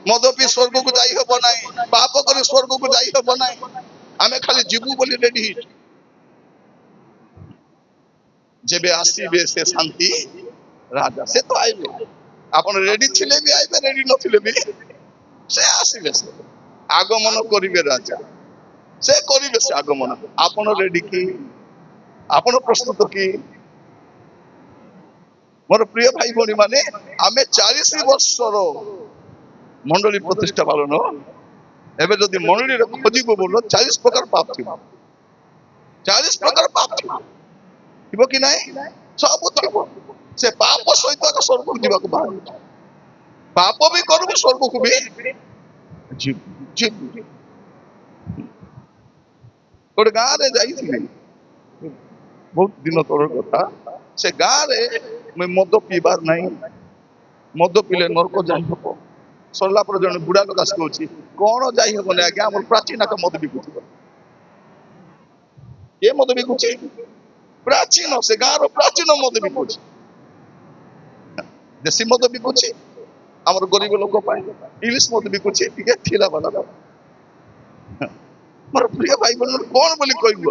मद पी स्वर्ग को जाई हब ना, पाप कर स्वर्ग को जाई हब ना, आमे खाली जीवु बोली रेडी। जेबे आसीबे से शांति राजा से तो आइबे, आपण रेडी थिले भी आइबे, रेडी नथिले भी से आसीबे, से आगमन करिवे राजा, से करिवे से आगमन। आपण रेडी की, आपण प्रस्तुत की? मोर प्रिय भाई भौणी माने, आमे 40 वर्षर मंडली प्रतिष्ठा पालन एबे जदि मंडली रे खोजिबो बोलो 40 प्रकार पाप थी, 40 प्रकार पाप थी थिबो कि नाही? सब थिबो। से पाप सहित आक स्वर्ग को जीवा को बाहर, पाप भी करबो स्वर्ग को भी जीव जीव। गोटे गाँ रे जाइथिली बहुत दिन तोर कथा, से गाँ रे मैं मद पीबार नहीं, मद पीले नरक जाई हबो। सरला पर जन बुढ़ा लोक आस कहूँ कौन जाई हब ना आज्ञा, आम प्राचीन आक मद बिकुची, ये मद बिकुची प्राचीन, से गाँव प्राचीन मद बिकुची, देशी मद बिकुची, आमर गरीब लोक इंग्लिश मद बिकुची टिके थिला वाला। मोर प्रिय भाई बहन कौन बोली कहब,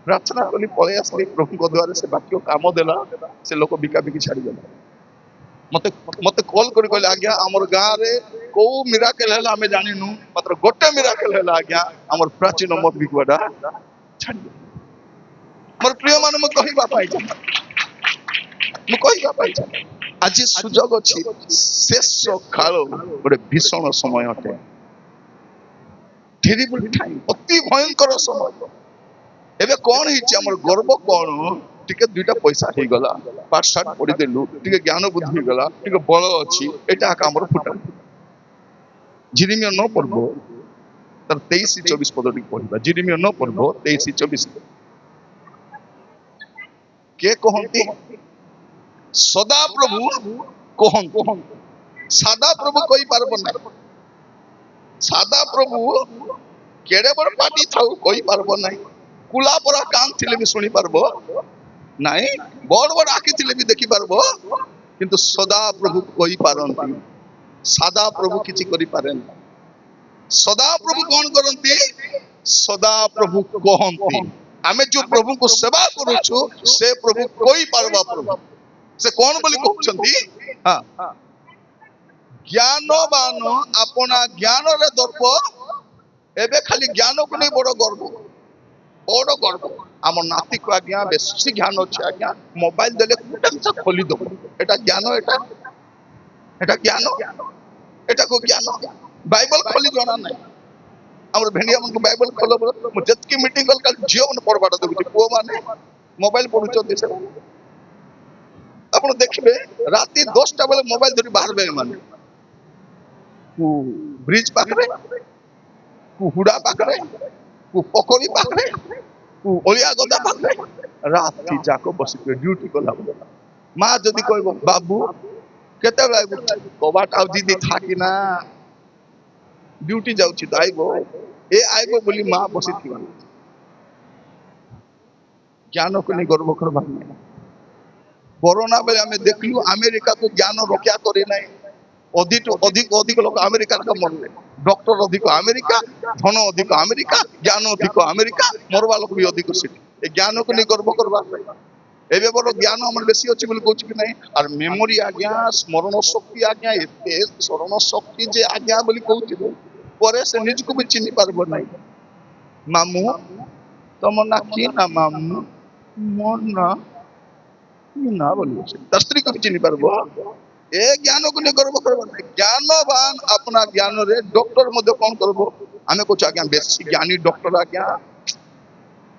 प्रार्थना कली पलि आसली प्रभु द्वारा, से बाक्य काम देला, से लोक बिका बिकी छाड़ी देला। मते मते कॉल करी कहले आज्ञा हमर गाँ रे को मिराकल हैला हमें जानिनु, मात्र गोटे मिराकल हैला आज्ञा हमर प्राचीन मत बिकवाडा छाड़ी। मोर प्रिय मान म कहिबा पाइ छ, म कहिबा पाइ छ आज सुजोग अछि, शेष काल गोटे भीषण समय हटे, टेरिबल टाइम, अति भयंकर समय। एबे कौन हिची हमर गर्व कौन, टिके दुईटा पैसा हे गला, पाठ साठ पढ़ी देलु, टिके ज्ञान बुद्धि हे गला, टिके बल अछि, एटा आका हमर फुटा। जिरिमिया न पढ़बो तर 23-24 पद टिक पढ़िबा, जिरिमिया न पढ़बो 23-24 के कहंती सदा प्रभु कहंती, सादा प्रभु कहि पारबो ना, सादा प्रभु केड़े बड़ पाटी थाउ कहि पारबो ना, कुला परा कान थिले भी सुनी पारबो नाई, बड़ बड़ आखि थिले भी देखि पारबो, किंतु सदा प्रभु कहि पारंती, सादा प्रभु किछि करि पारेन। सदा प्रभु कौन करंती, सदा प्रभु कहंती। आमे जो प्रभु को सेवा करूछु से प्रभु कहि पारबा, प्रभु से कौन बोली कहउछंती, हां ज्ञानवान अपना ज्ञान रे दर्प, एबे खाली ज्ञान को नहीं बड़ गर्व, बड़ गर्व। आम नाती को आज्ञा बेसी ज्ञान अच्छे आज्ञा, मोबाइल देले कुटा खोली दो, एटा ज्ञान, एटा एटा ज्ञान, एटा को ज्ञान। बाइबल खोली जाना नहीं, हमर भेंडिया मन को बाइबल खोलो बोलो, मु जतकी मीटिंग कल कल जियो मन पढ़बाटा देबुची, पुओ माने मोबाइल पढुचो देसे। आपण देखबे राती 10टा बेले मोबाइल धरि बाहर बे, माने कु ब्रिज पाखरे, कु हुडा पाखरे, कु पोखरी पाखरे, कु ओलिया गदा पाखरे, राती जाको बसिके ड्यूटी कला। माँ जदि कहबो बाबू केते बेला आइबो, कबाट आउ दीदी थाकी ना ड्यूटी जाउची त आइबो, ए आइबो बोली माँ बसी थिबा। ज्ञान को नहीं गर्व करबा नहीं। कोरोना बेले हमें देखलु अमेरिका को ज्ञान रक्षा करे नहीं, अधिक अधिक अधिक लोक अमेरिका का मरले, डॉक्टर अधिक अमेरिका, धन अधिक अमेरिका, ज्ञान अधिक अमेरिका, मरवा लोक भी अधिक सेठी। ए ज्ञान को नहीं गर्व करबा नहीं। एबे बड़ ज्ञान हमर बेसी अछि बोली कहउछ कि नहीं, और मेमोरी आज्ञा, स्मरण शक्ति आज्ञा, एते स्मरण शक्ति जे आज्ञा बोली कहउछ, परे से निज को भी चिन्हि पारबो नहीं। मामू तम ना की ना मामू, मोर ना की ना बोली दस्त्री को भी चिन्हि पारबो। ए ज्ञान को नहीं गर्व करबो नहीं। ज्ञानवान अपना ज्ञान रे, डॉक्टर मध्य कौन करबो, आमे कुछ आज्ञा बेसी ज्ञानी डॉक्टर आज्ञा,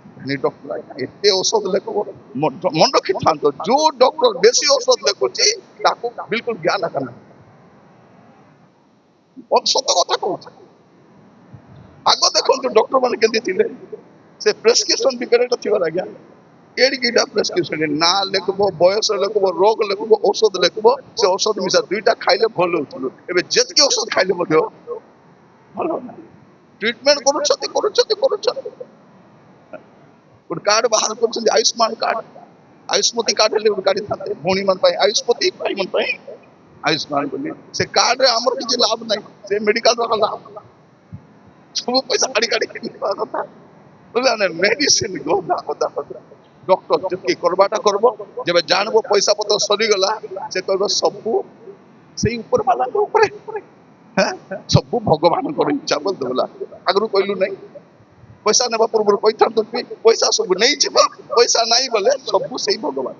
ज्ञानी डॉक्टर आज्ञा एते औषध लेखबो मंड खिथांत, जो डॉक्टर बेसी औषध लेखुची ताको बिल्कुल ज्ञान आका ना। और सत कथा कहूछ, आगो देखो डॉक्टर माने केंदी थिले, से प्रेस्क्रिप्शन बिकरेट थिबार आज्ञा एडी कीटा प्रेस्क्रिप्शन ना लेखबो, बयस लेखबो, रोग लेखबो, औषध लेखबो, से औषध मिसा दुईटा खाइले भल होतलो। एबे जेतके औषध खाइले मध्य भल ना, ट्रीटमेंट करूछते करूछते करूछते गुड कार्ड बाहर करूछते, आयुष्मान कार्ड, आयुष्मती कार्ड हेले गुड कार्ड थाते, भोणी मन पाई आयुष्मती भाई मन पाई आयुष्मान बोली से कार्ड रे हमर किछ लाभ नहीं से मेडिकल रो लाभ सब पैसा काढ़ी काढ़ी किनवा कथा बोला ने मेडिसिन गोदा गोदा डॉक्टर जति करबाटा करबो जब जानबो पैसा पत्र सरी गला से कहबो सब सेई ऊपर वाला के ऊपर हैं सब भगवान कर इच्छा बोल देला आगरु कहलु नहीं पैसा नेबा पूर्व पैसा तो पैसा सब नहीं छिबा पैसा नहीं बोले सब सेई भगवान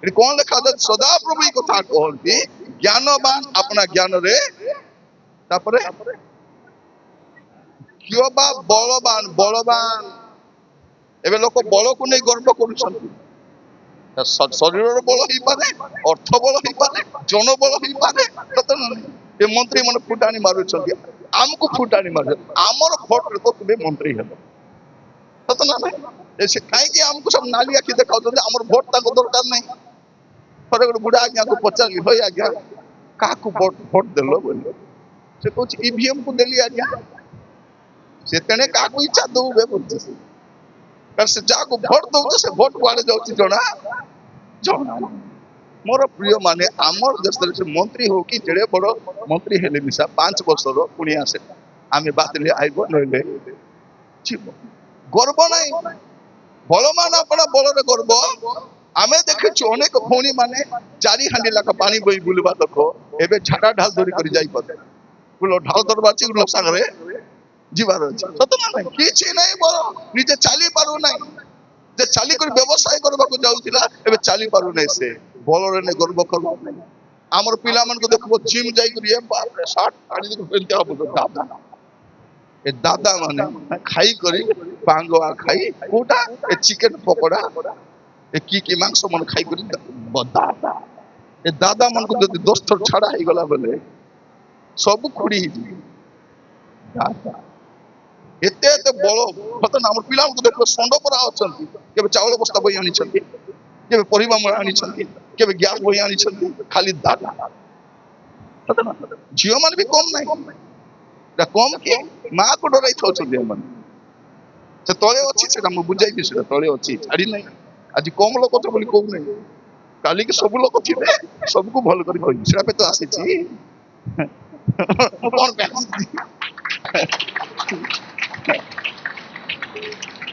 एटी कोन लेखा दे सदा प्रभु ई कथा कहंती ज्ञानवान अपना ज्ञान रे तापरे क्यों बा बलवान बलवान एबे लोक बल को नहीं गर्व करूछंती शरीर बल ही पारे अर्थ बल ही पारे जन बल ही पारे सत नहीं ये मंत्री मन फुटानी मारुछंती हमको फुटानी मारु हमर भोट रे तो तुबे मंत्री हेलो सत ना ऐसे काहे कि हमको सब नाली आखि देखाउछंती हमर भोट ताको दरकार नहीं पर एक बुढ़ा आज्ञा को पचाली होय आज्ञा का को भोट देलो बोले से कुछ ईवीएम को देली आज्ञा से तने का को इच्छा दोबे बोलते से कर से जा को भोट दो से भोट वाले जाउची जणा जणा मोर प्रिय माने आमर देश से मंत्री हो कि जेड़े बड़ मंत्री हेले मिसा 5 वर्षर पुणी आसे आमे बातले आइबो नइले जीव गर्व नाही बलमान अपना बलरे गर्व आमे देखिछु अनेक भौणी माने 4 हांडी लाख पानी बई बुलबा देखो एबे झाड़ा ढाल धरी करी जाई पते बुलो ढाल दरबाची लोक सागरे जीवार अछि सत ना नाही किछि नाही बोलो निजे चाली पारु नाही जे चाली कर व्यवसाय करबा को जाउतिला एबे चाली पारु नाही से बोलरे ने गर्व करबो नाही हमर पिला मन को देखबो जिम जाई करी ए बाप रे 60 आनी को पेंते आबो दादा ए दादा माने खाई करी पांगवा खाई कोटा ए चिकन पकोड़ा ए की मांस मन खाई करी दादा ए दादा मन को जदी 10 थर छाड़ा हे गला बोले सब खुड़ी दादा एते एते बड़ पता ना हमर पिला को देखो संड पर आछंती केबे चावल बस्ता बई आनी छंती केबे परिबा म आनी छंती केबे गैस बई आनी छंती खाली दादा पता ना जियो मन भी कम नहीं दा कम के मां को डराई थौ छंती मन से तळे अछि सेटा म बुझाई कि सेटा तळे अछि छाड़ी नहीं आज कम लोक तो बोली कहू नहीं काली के सब लोक थिबे सबको भल करी कहि सेटा पे तो आसी छी कोन पे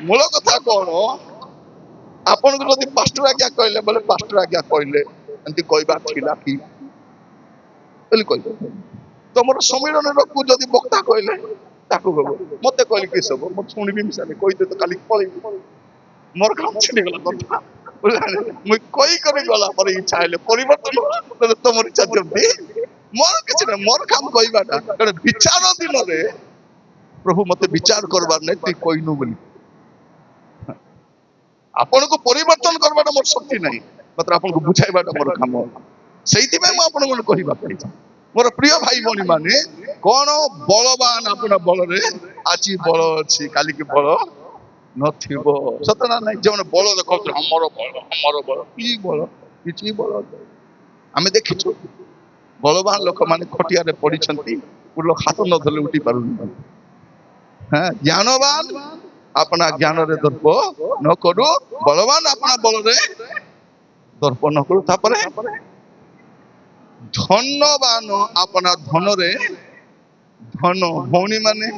मूल कथा कौन आपन को जदि पास्टर आज्ञा कहले बोले पास्टर आज्ञा कहले एंती कहबा थिला कि बोली कहले तमर सम्मेलन रखु जदि वक्ता कहले ताको गबो मते कहले कि सब म सुनिबी मिसाले कहिते तो काली पळी मोर काम छिनि गला कथा बोला मु कहि करे गला पर इच्छा आइले परिवर्तन तो तमर इच्छा जल्दी मोर किछ न मोर काम कहबाटा कारण विचार दिन रे प्रभु मते विचार करबार नै ती कहिनु बोली आपन को परिवर्तन करबाटा मोर शक्ति नहीं मात्र आपन को बुझाइबाटा मोर काम सेहिति में म आपन को कहिबा पाइ मोर प्रिय भाई भौणी माने कोन बलवान अपना बल रे आची बल अछि काली के बल नथिबो सतना नहीं जेवन बल देखौ हमर बल की बल किछि बल आमे देखिछु बलवान लोक माने खटिया रे पड़ी छंती उ लोक हाथ न धले उठी पारुनी हां ज्ञानवान अपना ज्ञान रे दर्प न करू बलवान अपना बल रे दर्प न करू तापरे धनवान अपना धन रे धन भौणी माने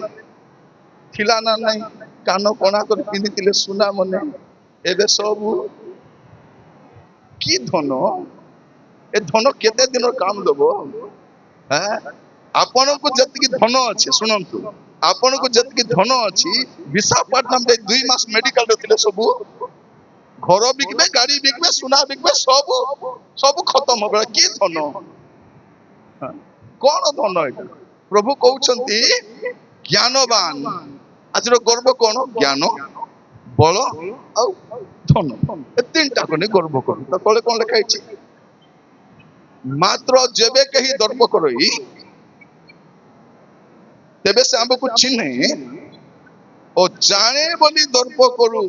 थिला ना नहीं कान कोना कर पिनितिले सुना मने एबे सब की धन ए धन केते दिन काम देबो हैं आपन को जति धन अछि सुनंतु आपन को जति धन अछि विशाखापट्टनम दे 2 मास मेडिकल रे थिले सब घर बिकबे गाड़ी बिकबे सुना बिकबे सब खत्म हो गला की धन कौन धन है प्रभु कहउछंती ज्ञानवान आज गर्व कौन ज्ञान बल आ धन ए तीनटा को ने गर्व करू त तले कोन लिखा अछि मात्र जेबे कही दर्प करई तेबे से हमको चिन्हे ओ जाने बोली दर्प करू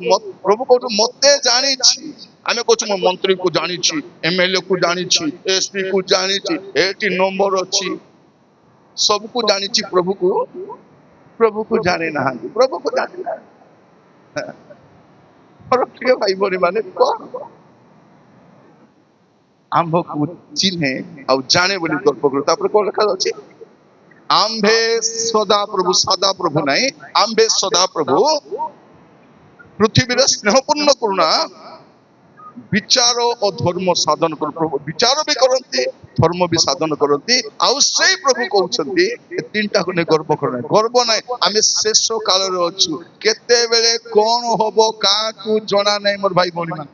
प्रभु कहू मते जानी छी आमे कहू म मंत्री को जानी छी एमएलए को जानी छी एसपी को जानी छी एटी नंबर अछि सब को जानी छी प्रभु को जाने ना प्रभु को जाने ना और प्रिय भाई बोली माने कौन ଆମ୍ଭକୁ ଚିହ୍ନେ ଆଉ ଜାଣେ ବୋଲି ଗର୍ବ କରୁ। ତାପରେ କଣ ଲେଖା ଅଛି? ଆମ୍ଭେ ସଦା ପ୍ରଭୁ, ସଦା ପ୍ରଭୁ ନାହିଁ, ଆମ୍ଭେ ସଦା ପ୍ରଭୁ ପୃଥିବୀରେ ସ୍ନେହପୂର୍ଣ୍ଣ କରୁଣା ବିଚାର ଓ ଧର୍ମ ସାଧନ କରୁ। ପ୍ରଭୁ ବିଚାର ବି କରନ୍ତି, ଧର୍ମ ବି ସାଧନ କରନ୍ତି। ଆଉ ସେଇ ପ୍ରଭୁ କହୁଛନ୍ତି ଏ ତିନିଟାକୁ ନେଇ ଗର୍ବ କର ନାହିଁ। ଗର୍ବ ନାହିଁ, ଆମେ ଶେଷ କାଳରେ ଅଛୁ। କେତେବେଳେ କଣ ହବ କାହାକୁ ଜଣା ନାହିଁ ମୋର ଭାଇ ଭଉଣୀ ମାନେ।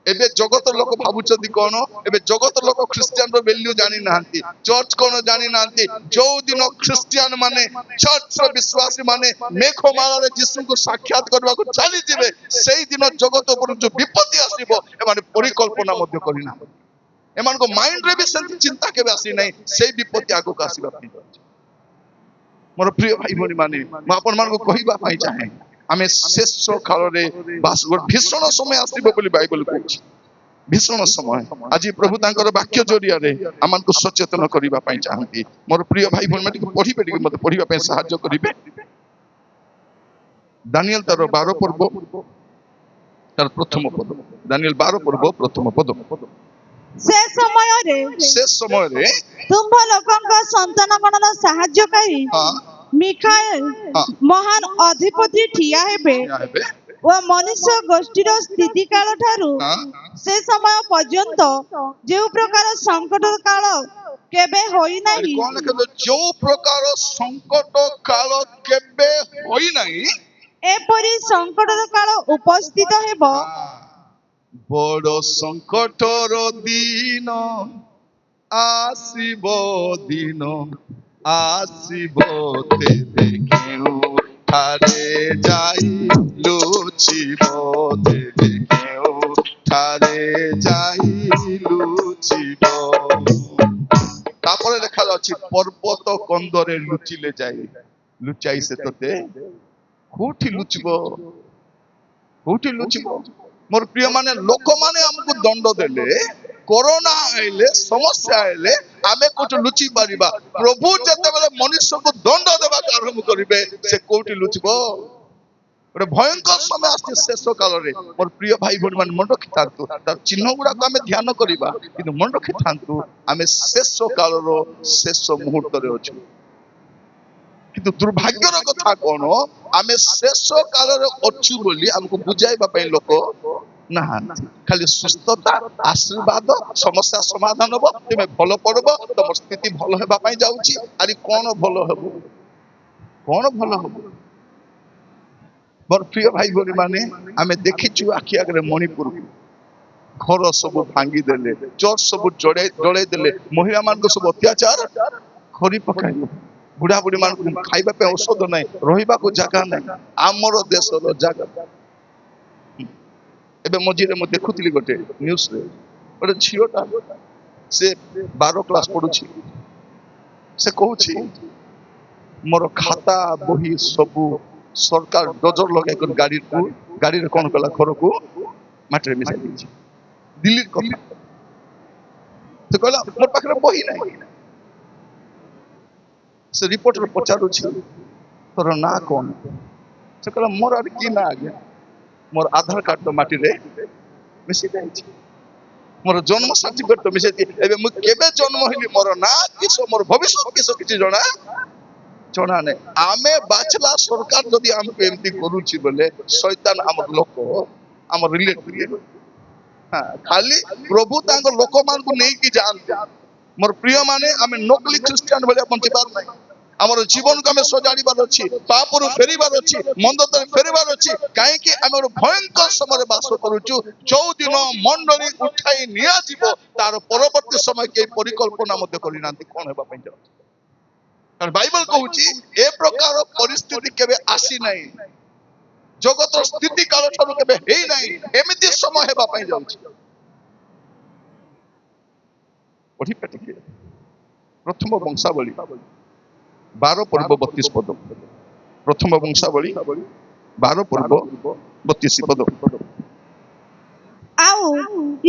ଏବେ ଜଗତର ଲୋକ ଭାବୁଛନ୍ତି କଣ? ଏବେ ଜଗତର ଲୋକ ଖ୍ରୀଷ୍ଟିଆନର ଭ୍ୟାଲ୍ୟୁ ଜାଣି ନାହାନ୍ତି, ଚର୍ଚ୍ଚ କଣ ଜାଣି ନାହାନ୍ତି। ଯୋଉ ଦିନ ଖ୍ରୀଷ୍ଟିଆନ ମାନେ, ଚର୍ଚ୍ଚର ବିଶ୍ୱାସୀ ମାନେ ମେଘମାଳାରେ ଯୀଶୁଙ୍କୁ ସାକ୍ଷାତ କରିବାକୁ ଚାଲିଯିବେ, ସେଇ ଦିନ ଜଗତ ଉପରକୁ ଯୋଉ ବିପତ୍ତି ଆସିବ ଏମାନେ ପରିକଳ୍ପନା ମଧ୍ୟ କରିନାହାନ୍ତି। ଏମାନଙ୍କ ମାଇଣ୍ଡରେ ବି ସେମିତି ଚିନ୍ତା କେବେ ଆସିନାହିଁ ସେଇ ବିପତ୍ତି ଆଗକୁ ଆସିବା ପାଇଁ। ମୋର ପ୍ରିୟ ଭାଇ ଭଉଣୀ ମାନେ, ମୁଁ ଆପଣମାନଙ୍କୁ କହିବା ପାଇଁ ଚାହେଁ, ଆମେ ଶେଷ କାଳରେ ବାସ, ଭୀଷଣ ସମୟ ଆସିବ ବୋଲି ବାଇବଲ କହୁଛି। ଭୀଷଣ ସମୟ। ଆଜି ପ୍ରଭୁ ତାଙ୍କର ବାକ୍ୟ ଜରିଆରେ ଆମମାନଙ୍କୁ ସଚେତନ କରିବା ପାଇଁ ଚାହାନ୍ତି। ମୋର ପ୍ରିୟ ଭାଇ ଭଉଣୀ ମାନେ ଟିକେ ପଢିବେ, ଟିକେ ମତେ ପଢିବା ପାଇଁ ସାହାଯ୍ୟ କରିବେ। ଦାନିଏଲ ତାର 12 ପର୍ବ ତାର ପ୍ରଥମ ପଦ। ଦାନିଏଲ 12 ପର୍ବ ପ୍ରଥମ ପଦ। ସେ ସମୟରେ ସେ ସମୟରେ ତୁମ୍ଭ ଲୋକଙ୍କ ସନ୍ତାନଗଣର ସାହାଯ୍ୟକାରୀ ହଁ ମିଖାଏଲ ହଁ ମହାନ ଅଧିପତି ଠିଆ ହେବେ ହେବେ ଓ ମନୁଷ୍ୟ ଗୋଷ୍ଠୀର ସ୍ଥିତି କାଳ ଠାରୁ ହଁ ସେ ସମୟ ପର୍ଯ୍ୟନ୍ତ ଯେଉଁ ପ୍ରକାର ସଙ୍କଟ କାଳ କେବେ ଏଠି ହୋଇନାହିଁ, କଣ ଲେଖା? ଯୋଉ ପ୍ରକାର ସଙ୍କଟ କାଳ କେବେ ହୋଇନାହିଁ, ଏପରି ସଙ୍କଟର କାଳ ଉପସ୍ଥିତ ହେବ। ବଡ ସଙ୍କଟର ଦିନ ଆସିବ, ଦିନ ଆସିବ, ତେବେ କେଉଁଠାରେ ଯାଇ ଲୁଚିବ, ତେବେ କେଉଁଠାରେ ଯାଇ ଲୁଚିବ। ତାପରେ ଲେଖା ଅଛି, ପର୍ବତ କନ୍ଦରେ ଲୁଚିଲେ ଯାଇ ଲୁଚାଇ ସେ ତତେ କୋଉଠି ଲୁଚିବ, କୋଉଠି ଲୁଚିବ? ମୋର ପ୍ରିୟ ମାନେ, ଲୋକମାନେ ଆମକୁ ଦଣ୍ଡ ଦେଲେ, କରୋନା ଆଇଲେ, ସମସ୍ୟା ଆଇଲେ, ଆମେ କୋଉଠି ଲୁଚି ପାରିବା? ପ୍ରଭୁ ଯେତେବେଳେ ମନୁଷ୍ୟକୁ ଦଣ୍ଡ ଦେବାକୁ ଆରମ୍ଭ କରିବେ, ସେ କୋଉଠି ଲୁଚିବ? ଗୋଟେ ଭୟଙ୍କର ସମୟ ଆସିଛି ଶେଷ କାଳରେ। ମୋର ପ୍ରିୟ ଭାଇ ଭଉଣୀ ମାନେ ମନେ ରଖିଥାନ୍ତୁ, ତାର ଚିହ୍ନ ଗୁଡାକୁ ଆମେ ଧ୍ୟାନ କରିବା, କିନ୍ତୁ ମନେ ରଖିଥାନ୍ତୁ ଆମେ ଶେଷ କାଳର ଶେଷ ମୁହୂର୍ତ୍ତରେ ଅଛୁ। କିନ୍ତୁ ଦୁର୍ଭାଗ୍ୟର କଥା କଣ, ଆମେ ଶେଷ କାଳରେ ଅଛୁ ବୋଲି ଆମକୁ ବୁଝାଇବା ପାଇଁ ଲୋକ ନାହାନ୍ତି। ଖାଲି ସୁସ୍ଥତା, ଆଶୀର୍ବାଦ, ସମସ୍ୟା ସମାଧାନ ହବ, ତୁମେ ଭଲ ପଡବ, ତମ ସ୍ଥିତି ଭଲ ହେବା ପାଇଁ ଯାଉଛି। ଆରେ କଣ ଭଲ ହବ, କଣ ଭଲ ହବ? ମୋର ପ୍ରିୟ ଭାଇ ଭଉଣୀ ମାନେ, ଆମେ ଦେଖିଛୁ ଆଖି ଆଗରେ ମଣିପୁରକୁ, ଘର ସବୁ ଭାଙ୍ଗି ଦେଲେ, ଚର୍ଚ୍ଚ ସବୁ ଜଳେଇ ଦେଲେ, ମହିଳା ମାନଙ୍କୁ ସବୁ ଅତ୍ୟାଚାର କରି ପକାଇଲେ, ବୁଢା ବୁଢୀ ମାନଙ୍କୁ ଖାଇବା ପାଇଁ ଔଷଧ ନାହିଁ, ରହିବାକୁ ଜାଗା ନାହିଁ, ଆମର ଦେଶର ଜାଗା। ଏବେ ମଝିରେ ମୁଁ ଦେଖୁଥିଲି ଗୋଟେ ନ୍ୟୁଜରେ, ଗୋଟେ ଝିଅଟା, ସେ 12 କ୍ଲାସ ପଢୁଛି, ସେ କହୁଛି ମୋର ଖାତା ବହି ସବୁ ସରକାର ଡଜର ଲଗାଇକରି ଗାଡିରେ କଣ କଲା, ଘରକୁ ମାଟିରେ ମିଶାଇ ଦେଇଛି। ଦିଲ୍ଲୀ କଥା। ସେ କହିଲା ମୋର ପାଖରେ ବହି ନାହିଁ। ସେ ରିପୋର୍ଟର ପଚାରୁଛି ତୋର ନାଁ କଣ? ସେ କହିଲା ମୋର ଆରେ କି ନା ଆଜ୍ଞା, ମୋର ଆଧାର କାର୍ଡ ତ ମାଟିରେ ମିଶି ଯାଇଛି, ମୋର ଜନ୍ମ ସାର୍ଟିଫିକେଟ ତ ମିଶାଇ ଦେଇଛି। ଏବେ ମୁଁ କେବେ ଜନ୍ମ ହେଲି, ମୋର ନାଁ କିସ, ମୋର ଭବିଷ୍ୟତ କିସ କିଛି ଜଣା ନାହିଁ। ଆମେ ବାଛଲା ସରକାର ଯଦି ଆମକୁ ଏମିତି କରୁଛି ବୋଲେ, ଶୈତାନ ଆମର ଲୋକ, ଆମ ରିଲେଟିଭ, ଖାଲି ପ୍ରଭୁ ତାଙ୍କ ଲୋକମାନଙ୍କୁ ନେଇକି ଯାଆନ୍ତି। ମୋର ପ୍ରିୟ ମାନେ, ଆମେ ନକଲି ଖ୍ରୀଷ୍ଟିଆନ ଭଳିଆ ବଞ୍ଚିବାର ନାହିଁ। ଆମର ଜୀବନକୁ ଆମେ ସଜାଡ଼ିବାର ଅଛି, ପାପରୁ ଫେରିବାର ଅଛି, ମନ୍ଦତାରେ ଫେରିବାର ଅଛି। କାହିଁକି ଆମେ ଗୋଟେ ଭୟଙ୍କର ସମୟରେ ବାସ କରୁଛୁ। ଯୋଉ ଦିନ ମଣ୍ଡଳୀ ଉଠାଇ ନିଆଯିବ, ତାର ପରବର୍ତ୍ତୀ ସମୟ କେହି ପରିକଳ୍ପନା ମଧ୍ୟ କରିନାହାନ୍ତି କଣ ହେବା ପାଇଁ ଯାଉଛି। କାରଣ ବାଇବଲ କହୁଛି ଏ ପ୍ରକାର ପରିସ୍ଥିତି କେବେ ଆସିନାହିଁ, ଜଗତର ସ୍ଥିତି କାଳ ଠାରୁ କେବେ ହେଇନାହିଁ, ଏମିତି ସମୟ ହେବା ପାଇଁ ଯାଉଛି। ପଢିବା ଟିକେ ପ୍ରଥମ ବଂଶାବଳୀ 12 ପର୍ବ 32 ପଦ। ପ୍ରଥମ ବଂଶାବଳୀ 12 ପର୍ବ 32 ପଦ। ଆଉ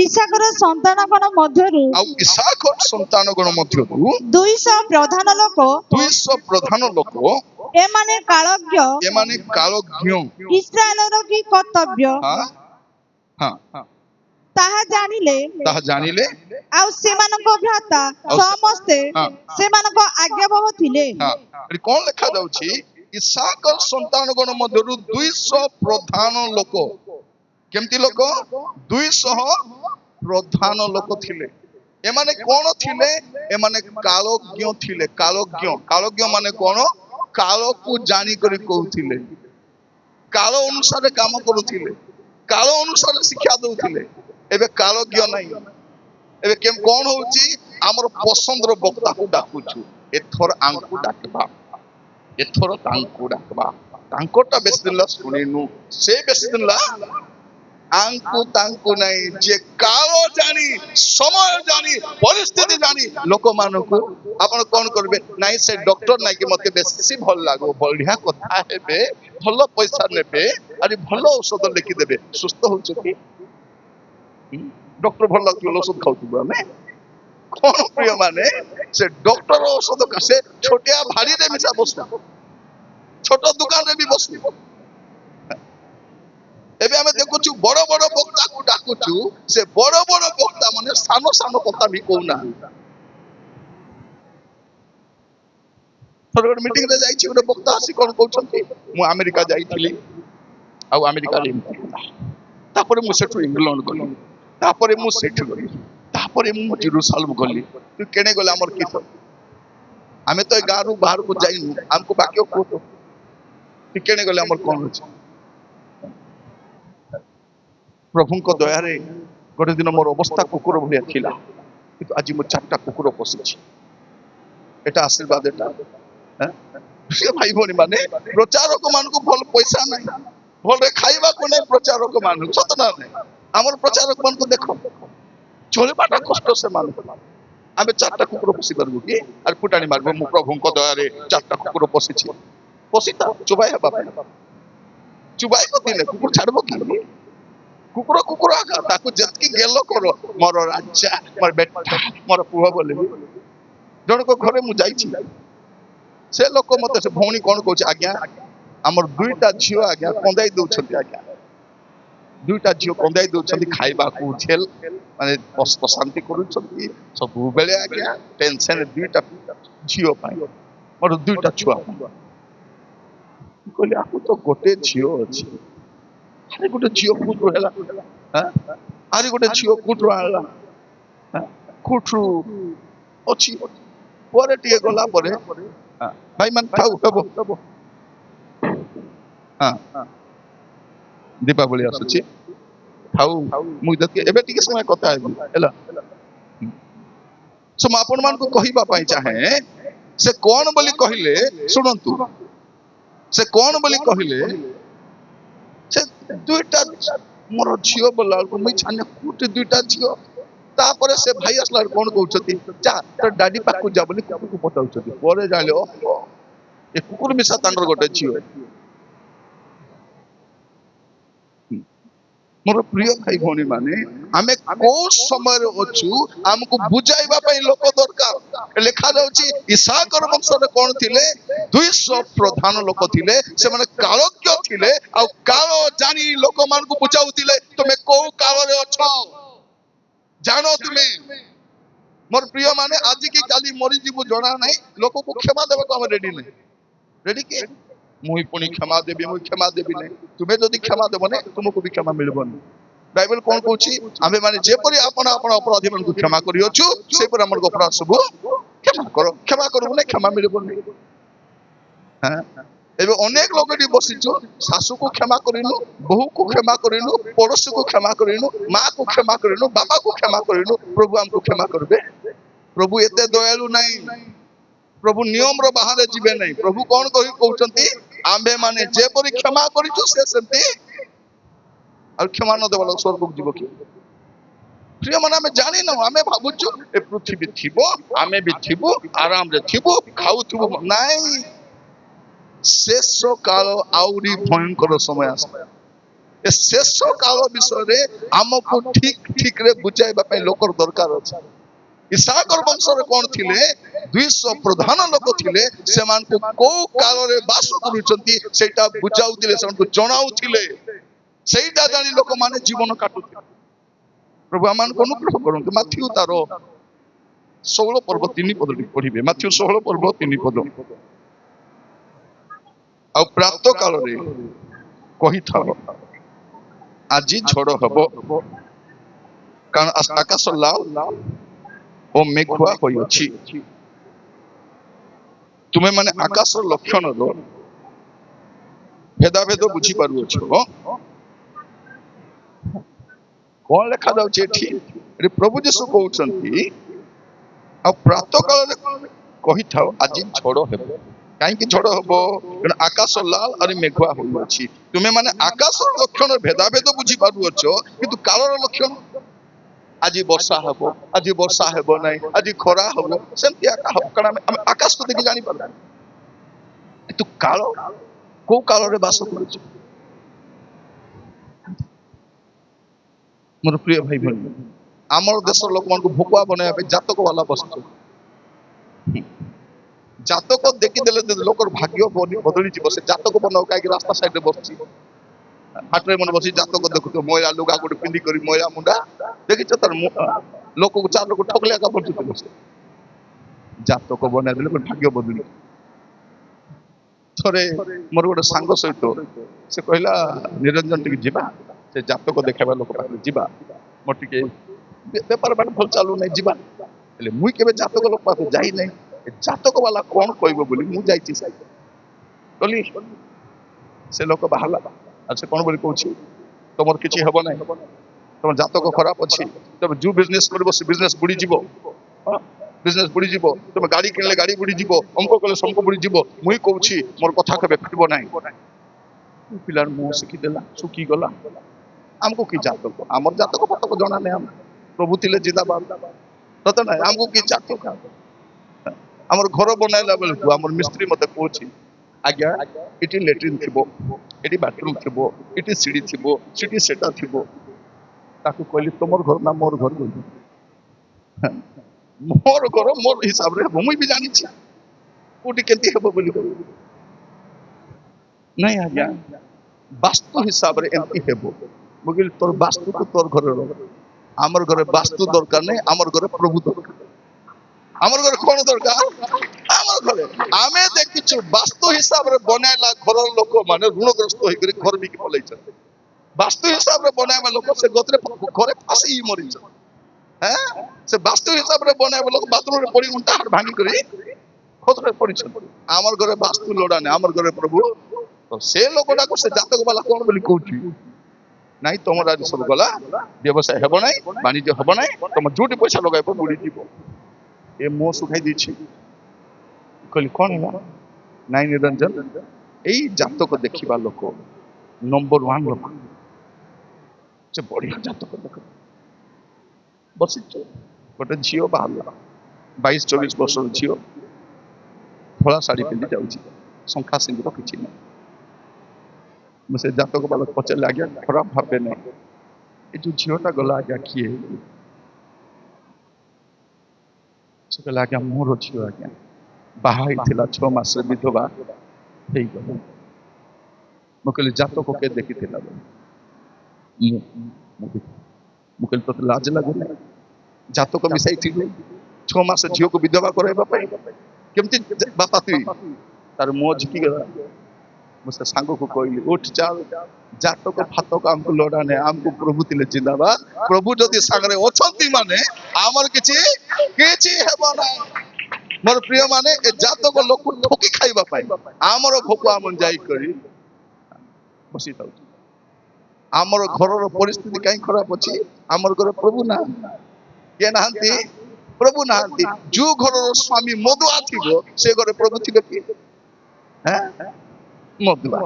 ଇସାକର ସନ୍ତାନଗଣ ମଧ୍ୟରୁ ଆଉ ଇସାଖର ସନ୍ତାନଗଣ ମଧ୍ୟରୁ 200 ପ୍ରଧାନ ଲୋକ, 200 ପ୍ରଧାନ ଲୋକ, ଏମାନେ କାଳଜ୍ଞ, ଏମାନେ କାଳଜ୍ଞ। ଇସ୍ରାଏଲର କି କର୍ତ୍ତବ୍ୟ, ହଁ ହଁ ତାହା ଜାଣିଲେ ତାହା ଜାଣିଲେ ଆଉ ସେମାନଙ୍କ ଭ୍ରାତା ଆଉ ସମସ୍ତେ ହଁ ସେମାନଙ୍କ ଆଜ୍ଞାବହ ଥିଲେ। ହଁ ଏଠି କଣ ଲେଖା ଯାଉଛି? ଇସାକର ସନ୍ତାନ ଗଣ ମଧ୍ୟରୁ 200 ପ୍ରଧାନ ଲୋକ। କେମିତି ଲୋକ? 200 ପ୍ରଧାନ ଲୋକ ଥିଲେ। ଏମାନେ କଣ ଥିଲେ? ଏମାନେ କାଳଜ୍ଞ ଥିଲେ। କାଳଜ୍ଞ, କାଳଜ୍ଞ ମାନେ କଣ? କାଳକୁ ଜାଣିକରି କହୁଥିଲେ, କାଳ ଅନୁସାରେ କାମ କରୁଥିଲେ, କାଳ ଅନୁସାରେ ଶିକ୍ଷା ଦଉଥିଲେ। ଏବେ କାଳଜ୍ଞ ନାହିଁ। ଏବେ କଣ ହଉଛି? ଆମର ପସନ୍ଦର ବକ୍ତାକୁ ଡାକୁଛୁ। ଏଥର ଆଙ୍କୁ ଡାକିବା, ଏଥର ତାଙ୍କୁ ଡାକିବା। ତାଙ୍କଟା ବେଶୀ ଦିନ ଶୁଣିନୁ, ସେ ବେଶୀ ଦିନ ଆଙ୍କୁ ତାଙ୍କୁ ନାହିଁ। ଯେ କାଳ ଜାଣି, ସମୟ ଜାଣି, ପରିସ୍ଥିତି ଜାଣି ଲୋକମାନଙ୍କୁ ଆପଣ କଣ କରିବେ? ନାଇଁ ସେ ଡକ୍ଟର ନାଇଁ କି ମତେ ବେଶୀ ଭଲ ଲାଗୁ, ବଢିଆ କଥା ହେବେ, ଭଲ ପଇସା ନେବେ, ଆରେ ଭଲ ଔଷଧ ଲେଖିଦେବେ। ସୁସ୍ଥ ହଉଛୁ କି? ଡକ୍ଟର ଭଲ ଲାଗୁଥିବ, ଔଷଧ ଖାଉଥିବ। ଆମେ କଣ ପ୍ରିୟ ମାନେ, ସେ ଡକ୍ଟର ଔଷଧ ସେ ଛୋଟିଆ ଭାଡିରେ ମିଶା ବସୁ, ଛୋଟ ଦୋକାନରେ ବି ବସୁ। ଏବେ ଆମେ ଦେଖୁଛୁ ବଡ ବଡ ବକ୍ତାକୁ ଡାକୁଛୁ, ସେ ବଡ ବଡ ବକ୍ତା ମାନେ ସାନ ସାନ କଥା ବି କହୁନାହାନ୍ତି। ଥରେ ଗୋଟେ ମିଟିଂରେ ଯାଇଛି, ଗୋଟେ ବକ୍ତା ଆସି କଣ କହୁଛନ୍ତି? ମୁଁ ଆମେରିକା ଯାଇଥିଲି, ଆଉ ଆମେରିକାରେ ଏମିତି ହେଲା, ତାପରେ ମୁଁ ସେଠୁ ଇଂଲଣ୍ଡ ଗଲି, ତାପରେ ମୁଁ ସେଠୁ ଗଲି, ତାପରେ ମୁଁ ଜେରୁସାଲେମ ଗଲି। ତୁ କେଣେ ଗଲେ? ଆମର କିସ? ଆମେ ତ ଏ ଗାଁରୁ ବାହାରକୁ ଯାଇନୁ, ଆମକୁ ବାକ୍ୟ କୁହ ତ, ତୁ କେଣେ ଗଲେ? ଆମର କଣ ଅଛି? ପ୍ରଭୁଙ୍କ ଦୟାରେ ଗୋଟେ ଦିନ ମୋର ଅବସ୍ଥା କୁକୁର ଭଳିଆ ଥିଲା, କିନ୍ତୁ ଆଜି ମୁଁ 4ଟା କୁକୁର ପୋଷିଛି। ଏଟା ଆଶୀର୍ବାଦ। ଏଟା ଭାଇ ଭଉଣୀ ମାନେ, ପ୍ରଚାରକ ମାନଙ୍କୁ ଭଲ ପଇସା ନାହିଁ, ଭଲରେ ଖାଇବାକୁ ନାହିଁ ପ୍ରଚାରକ ମାନଙ୍କୁ, ସତ ନା ନାହିଁ? ଆମର ପ୍ରଚାରକ ମାନଙ୍କୁ ଦେଖ, ଚଳିବାଟା କଷ୍ଟ ସେମାନଙ୍କୁ। ଆମେ 4ଟା କୁକୁର ପୋଷି ପାରିବୁ କି? ଆରେ ଫୁଟାଣି ମାରିବ, ମୁଁ ପ୍ରଭୁଙ୍କ ଦୟାରେ 4ଟା କୁକୁର ପୋଷିଛି। ପୋଷିତା ଚୁବାଇ ହେବା ପାଇଁ, ଚୁବାଇବ ଦିନେ କୁକୁର ଛାଡିବ କି? କୁକୁର କୁକୁର ଆକା, ତାକୁ ଯେତିକି ଗେଲ କର, ମୋର ରାଜା, ମୋର ବେଟା, ମୋର ପୁଅ ବୋଲି। ଜଣଙ୍କ ଘରେ ମୁଁ ଯାଇଛି, ସେ ଲୋକ ମତେ, ସେ ଭଉଣୀ କଣ କହୁଛି? ଆଜ୍ଞା ଆମର 2ଟା ଝିଅ ଆଜ୍ଞା କନ୍ଦାଇ ଦଉଛନ୍ତି, ଆଜ୍ଞା 2ଟା ଝିଅ କନ୍ଦାଇ ଦଉଛନ୍ତି, ଖାଇବାକୁ ଝେଲ ମାନେ ଅଶାନ୍ତି କରୁଛନ୍ତି ସବୁବେଳେ। ଆଜ୍ଞା ଟେନସନ 2ଟା ଝିଅ ପାଇଁ, ମୋର 2ଟା ଛୁଆ ପାଇଁ। କହିଲି ଆକୁ ତ ଗୋଟେ ଝିଅ ଅଛି, ଆରେ ଗୋଟେ ଝିଅ କୋଉଠୁ ହେଲା? ଆରେ ଗୋଟେ ଝିଅ କୋଉଠୁ ଆଣିଲା? କୋଉଠୁ ଅଛି? ପରେ ଟିକେ ଗଲା ପରେ, ଭାଇ ମାନେ ଥାଉ ହବ, ଦୀପାବଳି ଆସୁଛି, ଥାଉ ମୁଁ ଏବେ ଟିକେ ସମୟ କଥା ହେବି ହେଲା। ମୁଁ ଆପଣ ମାନଙ୍କୁ କହିବା ପାଇଁ ଚାହେଁ, ସେ କଣ ବୋଲି କହିଲେ? ଶୁଣନ୍ତୁ, ସେ କଣ ବୋଲି କହିଲେ? ସେ 2ଟା ମୋର ଝିଅ ବୋଲା ବେଳକୁ ମୁଇଁ ଛାନେ କୋଉଠି 2ଟା ଝିଅ। ତାପରେ ସେ ଭାଇ ଆସିଲା ବେଳକୁ କଣ କହୁଛନ୍ତି? ଯା ତୋ ଡାଡି ପାଖକୁ ଯା ବୋଲି କୁକୁରକୁ ପଚାରୁଛନ୍ତି। ପରେ ଜାଣିଲେ ଓହୋ, ଏ କୁକୁର ମିଶା ତାଣ୍ଡର ଗୋଟେ ଝିଅ। ମୋର ପ୍ରିୟ ଭାଇ ଭଉଣୀ ମାନେ, ଆମେ କୋଉ ସମୟରେ ଅଛୁ ଆମକୁ ବୁଝାଇବା ପାଇଁ ଲୋକ ଦରକାର। ଲେଖା ଯାଉଛି ଇସାକର ବଂଶରେ କଣ ଥିଲେ? 200 ପ୍ରଧାନ ଲୋକ ଥିଲେ, ସେମାନେ କାଳଜ୍ଞ ଥିଲେ, ଆଉ କାଳ ଜାଣି ଲୋକମାନଙ୍କୁ ବୁଝାଉଥିଲେ। ତୁମେ କୋଉ କାଳରେ ଅଛ ଜାଣ ତୁମେ। ମୋର ପ୍ରିୟ ମାନେ, ଆଜି କି କାଲି ମରିଯିବୁ ଜଣା ନାହିଁ, ଲୋକକୁ କ୍ଷମା ଦେବାକୁ ଆମେ ରେଡି ନାହିଁ। ରେଡି କି? ମୁଇଁ ପୁଣି କ୍ଷମା ଦେବି, ମୁଇଁ କ୍ଷମା ଦେବି ନାହିଁ। ତୁମେ ଯଦି କ୍ଷମା ଦେବ ନାହିଁ, ତୁମକୁ ବି କ୍ଷମା ମିଳିବନି। ବାଇବେଲ କଣ କହୁଛି? ଆମେ ମାନେ ଯେପରି ଆପଣ ଅପରାଧୀ ମାନଙ୍କୁ କ୍ଷମା କରିଅଛୁ, ସେପରି ଆମର ଅପରାଧ ସବୁ କ୍ଷମା କର। କ୍ଷମା କରିବୁ ନାହିଁ, କ୍ଷମା ମିଳିବନି। ଏବେ ଅନେକ ଲୋକ ଏଠି ବସିଛୁ, ଶାଶୁକୁ କ୍ଷମା କରିନୁ, ବୋହୂକୁ କ୍ଷମା କରିନୁ, ପଡୋଶୀକୁ କ୍ଷମା କରିନୁ, ମାକୁ କ୍ଷମା କରିନୁ, ବାପାକୁ କ୍ଷମା କରିନୁ। ପ୍ରଭୁ ଆମକୁ କ୍ଷମା କରିବେ? ପ୍ରଭୁ ଏତେ ଦୟାଳୁ ନାହିଁ। ପ୍ରଭୁ ନିୟମର ବାହାରେ ଯିବେ ନାହିଁ। ପ୍ରଭୁ କଣ କହୁଛନ୍ତି? ଆମ୍ଭେ ମାନେ ଯେପରି କ୍ଷମା କରିଛୁ, ସେ ସେମିତି। ଆଉ କ୍ଷମା ନ ଦେବା ସ୍ୱର୍ଗକୁ ଯିବ କି? ପ୍ରିୟ ମାନେ, ଆମେ ଜାଣିନୁ, ଆମେ ଭାବୁଛୁ ଏ ପୃଥିବୀ ଥିବ, ଆମେ ବି ଥିବୁ, ଆରାମରେ ଥିବୁ, ଖାଉଥିବୁ। ନାଇଁ, ଶେଷ କାଳ ଆହୁରି ଭୟଙ୍କର ସମୟ ଆସିବ। ଏ ଶେଷ କାଳ ବିଷୟରେ ଆମକୁ ଠିକ ରେ ବୁଝାଇବା ପାଇଁ ଲୋକର ଦରକାର ଅଛି। ଇସାକର ବଂଶରେ କଣ ଥିଲେ? 200 ପ୍ରଧାନ ଲୋକ ଥିଲେ, ସେମାନଙ୍କୁ କୋଉ କାଳରେ ବାସ କରୁଛନ୍ତି ସେଇଟା ବୁଝାଉଥିଲେ, ସେମାନଙ୍କୁ ଜଣାଉଥିଲେ। ସେଇଟା ଜାଣି ଲୋକମାନେ ଜୀବନ କାଟୁଥିଲେ। ପ୍ରଭୁ ଆମମାନଙ୍କୁ ଅନୁଗ୍ରହ କରନ୍ତୁ। ମାଥ୍ୟୁ ତାର 16 ପର୍ବ 3 ପଦ ପଢିବେ। ମାଥ୍ୟୁ 16 ପର୍ବ 3 ପଦ। ଆଉ ପ୍ରାତ କାଳରେ କହିଥାଅ ଆଜି ଝଡ଼ ହେବ, କାରଣ ଆକାଶ ଲାଲ ଓ ମେଘୁଆ ହୋଇଅଛି। ତୁମେ ମାନେ ଆକାଶର ଲକ୍ଷଣର ଭେଦାଭେଦ ବୁଝିପାରୁଅଛ। କଣ ଲେଖା ଯାଉଛି ଏଠି? ପ୍ରଭୁ ଯୀଶୁ କହୁଛନ୍ତି ଆଉ ପ୍ରାତ କାଳରେ କହିଥାଅ ଆଜି ଝଡ଼ ହେବ। କାହିଁକି ଝଡ଼ ହେବ? କାରଣ ଆକାଶ ଲାଲ ଆଉ ମେଘୁଆ ହୋଇଅଛି। ତୁମେ ମାନେ ଆକାଶର ଲକ୍ଷଣ ଭେଦାଭେଦ ବୁଝିପାରୁଅଛ, କିନ୍ତୁ କାଳର ଲକ୍ଷଣ ଆଜି ବର୍ଷା ହେବ, ଆଜି ବର୍ଷା ହେବ ନାହିଁ, ଆଜି ଖରା ହେବ, ସେମିତି ହବ। କାରଣ ଆମେ ଆକାଶକୁ ଦେଖି ଜାଣିପାରୁ, କିନ୍ତୁ କାଳ କୋଉ କାଳରେ ବାସ କରୁଛୁ? ମୋର ପ୍ରିୟ ଭାଇ ଭଉଣୀ, ଆମର ଦେଶର ଲୋକମାନଙ୍କୁ ଭୋକୁଆ ବନେଇବା ପାଇଁ ଜାତକ ବାଲା ବସିଛନ୍ତି। ଜାତକ ଦେଖିଦେଲେ ଲୋକର ଭାଗ୍ୟ ବଦଳିଯିବ। ସେ ଜାତକ ବନାଉ କାହିଁକି ରାସ୍ତା ସାଇଡରେ ବସିଛି, ହାଟରେ ମନେ ବସି ଜାତକ ଦେଖୁଥିବ। ମଇଳା ଲୁଗା ଗୋଟେ ପିନ୍ଧିକରି, ମଇଳା ମୁଣ୍ଡା ଦେଖିଛ ତାର ଲୋକକୁ 4 ଲୋକ ଠକଲେ ଏକା ବଞ୍ଚୁଥିବ। ସେ ଜାତକ ବନେଇ ଦେଲେ ଭାଗ୍ୟ ବଦଳି। ଥରେ ମୋର ଗୋଟେ ସାଙ୍ଗ ସହିତ ସେ କହିଲା, ନିରଞ୍ଜନ ଟିକେ ଯିବା, ସେ ଜାତକ ଦେଖାଇବା ଲୋକ ପାଖରେ ଯିବା, ମୋର ଟିକେ ବେପାର ବାଟ ଭଲ ଚାଲୁନାହିଁ, ଯିବା। ହେଲେ ମୁଇଁ କେବେ ଜାତକ ଲୋକ ପାଖରେ ଯାଇନାହିଁ। ଜାତକ ବାଲା କଣ କହିବ ବୋଲି ମୁଁ ଯାଇଛି। ଗଲି, ସେ ଲୋକ ବାହାରିଲା, ଆଉ ସେ କଣ ବୋଲି କହୁଛି, ତମର କିଛି ହେବ ନାହିଁ, ତମ ଜାତକ ଖରାପ ଅଛି, ତମେ ଯୋଉ ବିଜନେସ କରିବ ସେ ବିଜନେସ ବୁଡିଯିବ, ବିଜନେସ ବୁଡିଯିବ, ତମେ ଗାଡି କିଣିଲେ ଗାଡି ବୁଡିଯିବ, ଅଙ୍କ କଲେ ସମକ ବୁଡିଯିବ। ମୁଇଁ କହୁଛି ମୋର କଥା କେବେ ଫିଟିବ ନାହିଁ। ପିଲାର ମୁହଁ ଶିଖିଦେଲା, ଶୁଖିଗଲା। ଆମକୁ କି ଜାତକ, ଆମର ଜାତକ ଫାତକ ଜଣା ନାହିଁ। ଆମେ ପ୍ରଭୁ ଥିଲେ ଜିନ୍ଦାବାଦ, ସତ ନାହିଁ। ଆମକୁ କି ଜାତକ? ଆମର ଘର ବନାଇଲା ବେଳକୁ ଆମର ମିସ୍ତ୍ରୀ ମତେ କହୁଛି, ଆଜ୍ଞା ଏଠି ଲେଟ୍ରିନ୍ ଥିବ, ଏଠି ବାଥରୁମ ଥିବ, ଏଠି ସିଡି ଥିବ, ସେଠି ସେଟା ଥିବ। ତାକୁ କହିଲି ତମର ଘର ନା ମୋର ଘର? ମୋର ଘର ମୋର ହିସାବରେ ହେବ, ମୁଇଁ ବି ଜାଣିଛି କୋଉଠି କେମିତି ହେବ ବୋଲି। ନାଇଁ ଆଜ୍ଞା, ବାସ୍ତୁ ହିସାବରେ ଏମିତି ହେବ। ମୁଁ କହିଲି ତୋର ବାସ୍ତୁକୁ ତୋର ଘରେ ରହ, ଆମର ଘରେ ବାସ୍ତୁ ଦରକାର ନାହିଁ, ଆମର ଘରେ ପ୍ରଭୁ ଦରକାର। ଆମର ଘରେ କଣ ଦରକାର? ଆମର ଘରେ ଆମେ ଦେଖିଛୁ ବାସ୍ତୁ ହିସାବରେ ବନାଇଲା ଘରର ଲୋକମାନେ ଋଣଗ୍ରସ୍ତ ହେଇକରି ଘର ବିକି ପଲେଇଛନ୍ତି। ବାସ୍ତୁ ହିସାବରେ ବନାଇବା ଲୋକ ସେ ଘରେ ଫାସି ମରିଛନ୍ତି। ସେ ବାସ୍ତୁ ହିସାବରେ ବନାଇବା ଲୋକ ବାଥରୁମରେ ପଡି ଉଣ୍ଟା ହାଟ ଭାଙ୍ଗି କରି ଖତରେ ପଡିଛନ୍ତି। ଆମର ଘରେ ବାସ୍ତୁ ଲୋଡା ନାହିଁ, ଆମର ଘରେ ପ୍ରଭୁ। ତ ସେ ଲୋକଟାକୁ ସେ ଜାତକ ବାଲା କଣ ବୋଲି କହୁଛି, ନାଇଁ ତମର ଆଜି ସବୁ ଗଲା, ବ୍ୟବସାୟ ହେବ ନାହିଁ, ବାଣିଜ୍ୟ ହେବ ନାହିଁ, ତମ ଯୋଉଠି ପଇସା ଲଗାଇବ ବୁଡିଯିବ। ଏ ମୁହଁ ଶୁଖାଇ ଦେଇଛି। କହିଲି କଣ ହେଲା? ନାଇଁ ନିରଞ୍ଜନ, ଏଇ ଜାତକ ଦେଖିବା ଲୋକ ନମ୍ବର 1 ଲୋକ, ସେ ବଢିଆ ଜାତକ ଦେଖ। ବସିଛୁ, ଗୋଟେ ଝିଅ ବାହାରିଲା, 22-24 ବର୍ଷର ଝିଅ, ଧଳା ଶାଢୀ ପିନ୍ଧି ଯାଉଛି, ଶଙ୍ଖା ସିନ୍ଦୁର କିଛି ନାହିଁ। ମୁଁ ସେ ଜାତକ ବାଲା ପଚାରିଲି, ଆଜ୍ଞା ଖରାପ ଭାବେ ନାହିଁ, ଏ ଯୋଉ ଝିଅଟା ଗଲା ଆଜ୍ଞା କିଏ? ସେ କହିଲା, ଆଜ୍ଞା ମୋର ଝିଅ, ଆଜ୍ଞା ବାହା ହେଇଥିଲା 6 ମାସରେ ବିଧବା ହେଇଗଲା। ମୁଁ କହିଲି ଜାତକ କେ ଦେଖିଥିଲା? ମୁଁ କହିଲି ତୋତେ ଲାଜ ଲାଗୁନି? ଜାତକ ମିଶାଇଥିଲୁ 6 ମାସ ଝିଅକୁ ବିଧବା କରାଇବା ପାଇଁ? କେମିତି ବାପା ତୁଇ? ତାର ମୁହଁ ଝିକିଗଲା। ମୁଁ ସେ ସାଙ୍ଗକୁ କହିଲି, ଉଠ ଚାଲ, ଜାତକ ଫାତକ ଆମକୁ ଲୋଡା ନାହିଁ, ଆମକୁ ପ୍ରଭୁ ଥିଲେ ଜିନ୍ଦାବାଦ। ପ୍ରଭୁ ଯଦି ସାଙ୍ଗରେ ଅଛନ୍ତି ମାନେ ଆମର କିଛି କିଛି ହେବ ନାହିଁ। ମୋର ପ୍ରିୟ ମାନେ, ଏ ଜାତକ ଲୋକ ଠକି ଖାଇବା ପାଇଁ ଆମର ଭୋକୁଆ ମନ ଯାଇକରି ବସିଥାଉଛି। ଆମର ଘରର ପରିସ୍ଥିତି କାହିଁ ଖରାପ ଅଛି? ଆମର ଘରେ ପ୍ରଭୁ ନାହାନ୍ତି। କିଏ ନାହାନ୍ତି? ପ୍ରଭୁ ନାହାନ୍ତି। ଯୋଉ ଘରର ସ୍ୱାମୀ ମଦୁଆ ଥିବ ସେ ଘରେ ପ୍ରଭୁ ଥିବେ କି? ମଦୁଆ।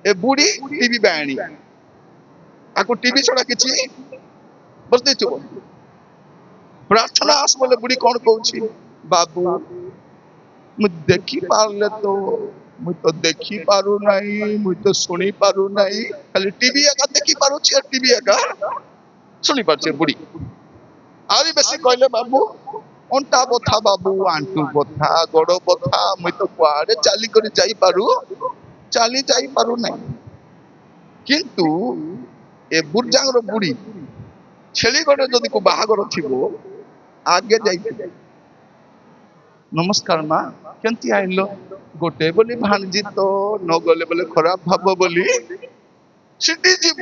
ଏ ବୁଢୀ ଟିଭି ବାଣୀ, ତାକୁ ଟିଭି ଛଡା କିଛି ବସିଥିବ। ପ୍ରାର୍ଥନା ଆସ ବୋଲେ ବୁଢୀ କଣ କହୁଛି, ବାବୁ ମୁଁ ଦେଖି ପାରିଲେ ତ, ମୁଇଁ ତ ଦେଖି ପାରୁନାହିଁ, ମୁଇଁ ତ ଶୁଣି ପାରୁନାହିଁ, ଖାଲି ଟିଭି ଏକା ଦେଖି ପାରୁଛି, ଟିଭି ଏକା ଶୁଣି ପାରୁଛି। ବୁଢୀ ଆହୁରି ବେଶୀ କହିଲେ, ବାବୁ ଅଣ୍ଟା ବଥା, ବାବୁ ଆଣ୍ଟୁ ବଥା, ଗୋଡ ବଥା, ମୁଇଁ ତ କୁଆଡେ ଚାଲିକରି ଚାଲି ଯାଇପାରୁନାହିଁ। କିନ୍ତୁ ଏ ବୁର୍ଜାଙ୍ଗର ବୁଢୀ ଛେଳି ଗୋଟେ ଯଦି କୋଉ ବାହାଘର ଥିବ ଆଗେ ଯାଇଥିବେ ନମସ୍କାର ମା କେମିତି ଆଇଲ ଗୋଟେ ବୋଲି ଭାଣିଜି ତ ନ ଗଲେ ବୋଲେ ଖରାପ ଭାବ ବୋଲି ସେଠି ଯିବ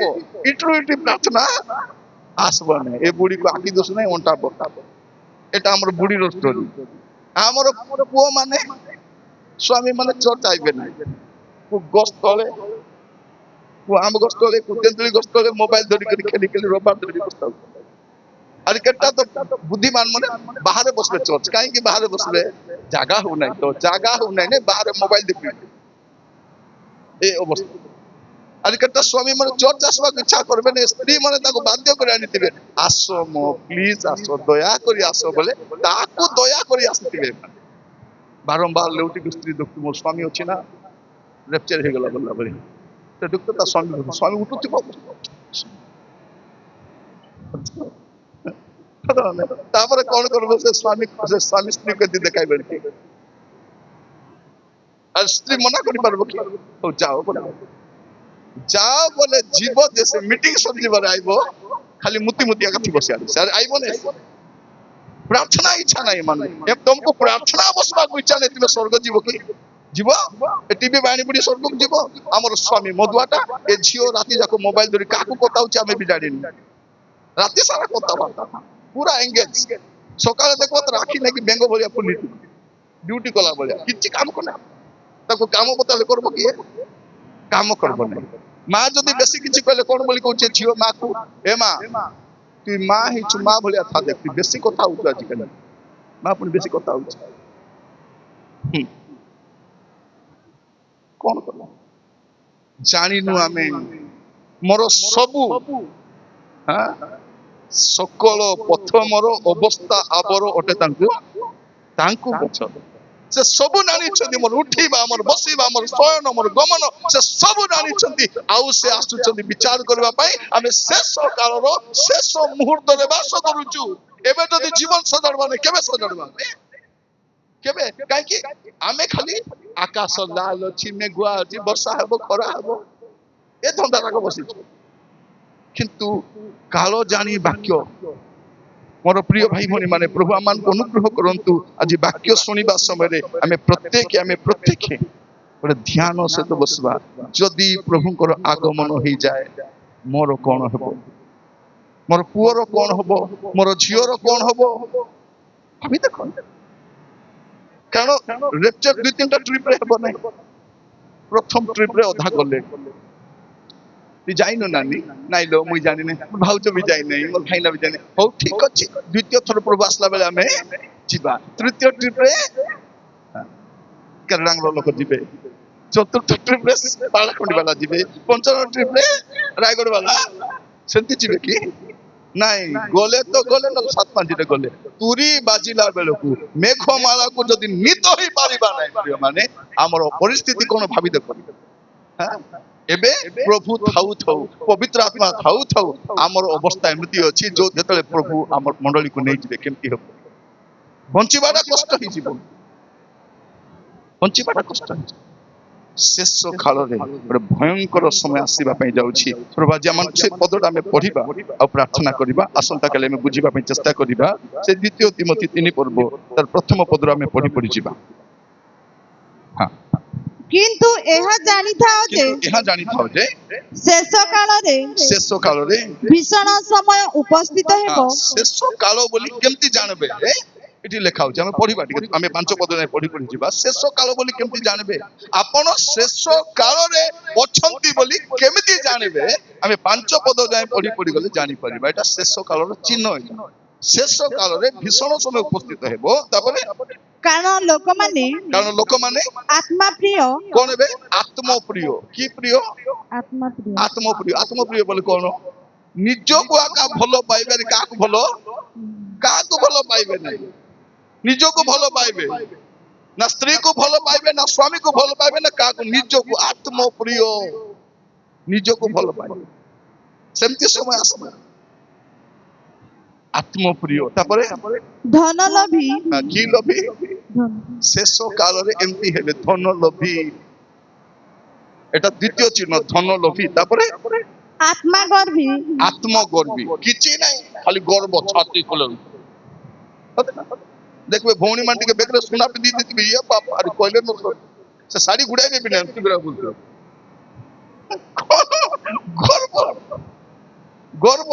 ଇଟୁ ଇଟି ପ୍ରାର୍ଥନା আসব না এ বুড়িকে আঁকি দোষ নাই অন্টা বটা এটা আমার বুড়ির স্টোরি আমার পুଅ মানে স্বামী মানে চর্চ আইবে না গছ তলে আম গছ তলে তেঁতুলি গছ তলে মোবাইল ধরি করে খেলি খেলি রোববার ধরি বসতে আর কেটা তো বুদ্ধিমান মানে বাহারে বসবে চর্চ কাহিଁକି বাহারে বসবে জায়গা হউ নাই তো জায়গা হউ নাই বাহারে মোবাইল দেখবি এই অবস্থা আর কেটা স্বামী মানে চর্চ আসবাক ইচ্ছা করবে না স্ত্রী মানে তাকে বাধ্য করে আনিতিবে আস মো প্লিজ আস দয়া করি আস বলে তাকে দয়া করে আসিতিবে বারংবার লেউটি স্ত্রী দেখতে মোর স্বামী অছি না রেপচার হয়ে গেল বললা বলি তো দেখতে তার স্বামী স্বামী উঠুথিব তারপরে কোন করবো সে স্বামী স্ত্রীকে দিয়ে দেখাইবেন কি আর স্ত্রী মনা করি পারবো কি ও যাও বলে যাও বলে জীব দেশে মিটিং সঞ্জীবরে আইব খালি মুতি মুতি একা থিব স্যার আইব না প্রার্থনা ইচ্ছা নাই মানে তোমাকে প্রার্থনা বসবাক ইচ্ছা নাই তুমি স্বর্গ জীব কি জীব টিভি বাহিনী বুড়ি স্বর্গ জীব আমার স্বামী মধুয়াটা এ ঝিও রাতি যাক মোবাইল ধরি কাকু কথা হচ্ছে আমি বি জানি রাতি সারা কথাবার্তা পুরা এঙ্গেজ সকালে দেখবো তো রাখি নাকি বেঙ্গ ভরিয়া ফুলি ডিউটি কলা ভরিয়া কিছু কাম করে তাকে কাম বতালে করবো কি কাম করবো না মা যদি বেশি কিছু কইলে কোন বলি কହୁছে ঝিও মা কু এ মা তুই মা হিচু মা ভলিয়া থা দেখ তুই বেশি কথা হউছ আজকাল মা পুনি বেশি কথা হউছ কোন করলা জানিনু আমি মোর সবু হ্যাঁ সকল প্রথমর অবস্থা আবর অটে তাঙ্কু পছন্দ से सब जानी मोर उठीबा मोर बसीबा मोर शयन मोर गमन से सब जानी आउ से आसुचंती विचार करबा पई आमे शेष कालर शेष मुहूर्त रे बास करूचु एबे जदी जीवन सजाड़बा ने केबे सजाड़बा केबे काई कि आमे खाली आकाश लाल अछि मेघुआ अछि वर्षा हेबो खरा हेबो ए धंदा राग बसिछु किंतु कालो जानी वाक्य मोर प्रिय भाई भनी माने प्रभु आमान को अनुग्रह करंतु आज वाक्य सुनिबा समय आमे प्रत्येक गोटे ध्यान सहित बसवा जदि प्रभुंकर आगमन हो जाए मोर कौन हबो मोर पुअर कौन हबो मोर झियर कौन हबो भाभी देखो कारण रेपचर दुई तीन ट्रिप रे हबो नै प्रथम ट्रिप रे अधा गले তুই যাইনো নানি নাইলো মুই জানি না ভাউজ বি যাই নাই মোর ভাইনা বি জানি হও ঠিক আছে দ্বিতীয় থর প্রভু আসলা বেলে আমি ଯିବା তৃতীয় ট্রিপে কেরাঙ্গর লোক ଯିବେ চতুর্থ ট্রিপে পালাখন্ডি বালা ଯିବେ পঞ্চম ট্রিপে রায়গড় বালা সেন্তি ଯିବେ কি নাই গলে তো গলে না সাত পাঁচটা গলে তুরি বাজিলা বেলকু মেঘমালাকু যদি নিত হই পারিবা নাই মানে আমার পরিস্থিতি কোন ভাবি দেখো হ্যাঁ एबे प्रभु थाउ थाउ पवित्र आत्मा थाउ थाउ आमर अवस्था एमती अछि जो जेतले प्रभु आमर मंडली को नै जिवे केमती हो बंचिबाटा कष्ट हि जीवन बंचिबाटा कष्ट शेष काल रे गोटे भयंकर समय आसीबा पई जाउछि प्रभु जे मन से पदटा हमें पढिबा आ प्रार्थना करिबा आसंता काले हमें बुझिबा पई चेष्टा करिबा से द्वितीय तिमोथी 3 पर्व तार प्रथम पदर हमें पढि पढि जिबा हां किंतु एहा जानी थाओ जे शेष काल रे भीषण समय उपस्थित हेबो शेष काल बोली केमती जानबे एटी लेखा होचे हमें पढिबा टिके हमें पांच पद नै पढि पढि जिबा शेष काल बोली केमती जानबे आपण शेष काल रे अछंती बोली केमती जानबे हमें पांच पद नै पढि पढि गले जानि परिबा एटा शेष काल रो चिन्ह एटा शेष काल रे भीषण समय उपस्थित हेबो तापरे कारण लोक माने आत्मा प्रिय कोन बे आत्मा प्रिय की प्रिय आत्मा प्रिय बोले कोन निज को आका भलो पाइबे का को भलो पाइबे नै निज को भलो पाइबे ना स्त्री को भलो पाइबे ना स्वामी को भलो पाइबे ना का को निज को आत्मा प्रिय निज को भलो पाइबे सेमति समय आसबा आत्मप्रिय तापरे धन लोभी की लोभी शेष काल रे एमती हेले धन लोभी एटा द्वितीय चिन्ह धन लोभी तापरे ଆତ୍ମଗର୍ଭୀ ଆତ୍ମଗର୍ଭୀ କିଛି ନାହିଁ, ଖାଲି ଗର୍ବ ଛାତି ଖୋଲ। ଦେଖିବେ ଭଉଣୀ ମାନେ ଟିକେ ବେକରେ ସୁନା ପିନ୍ଧି ଦେଇଥିବେ, ଇଏ ବାପ ଆରେ କହିଲେ ନ ସରେ। ସେ ଶାଢୀ ଗୁଡାଇ ନେବି ନା ଏମିତି ଗୁଡା ବୁଲୁଥିବ। ଗର୍ବ ଗର୍ବ।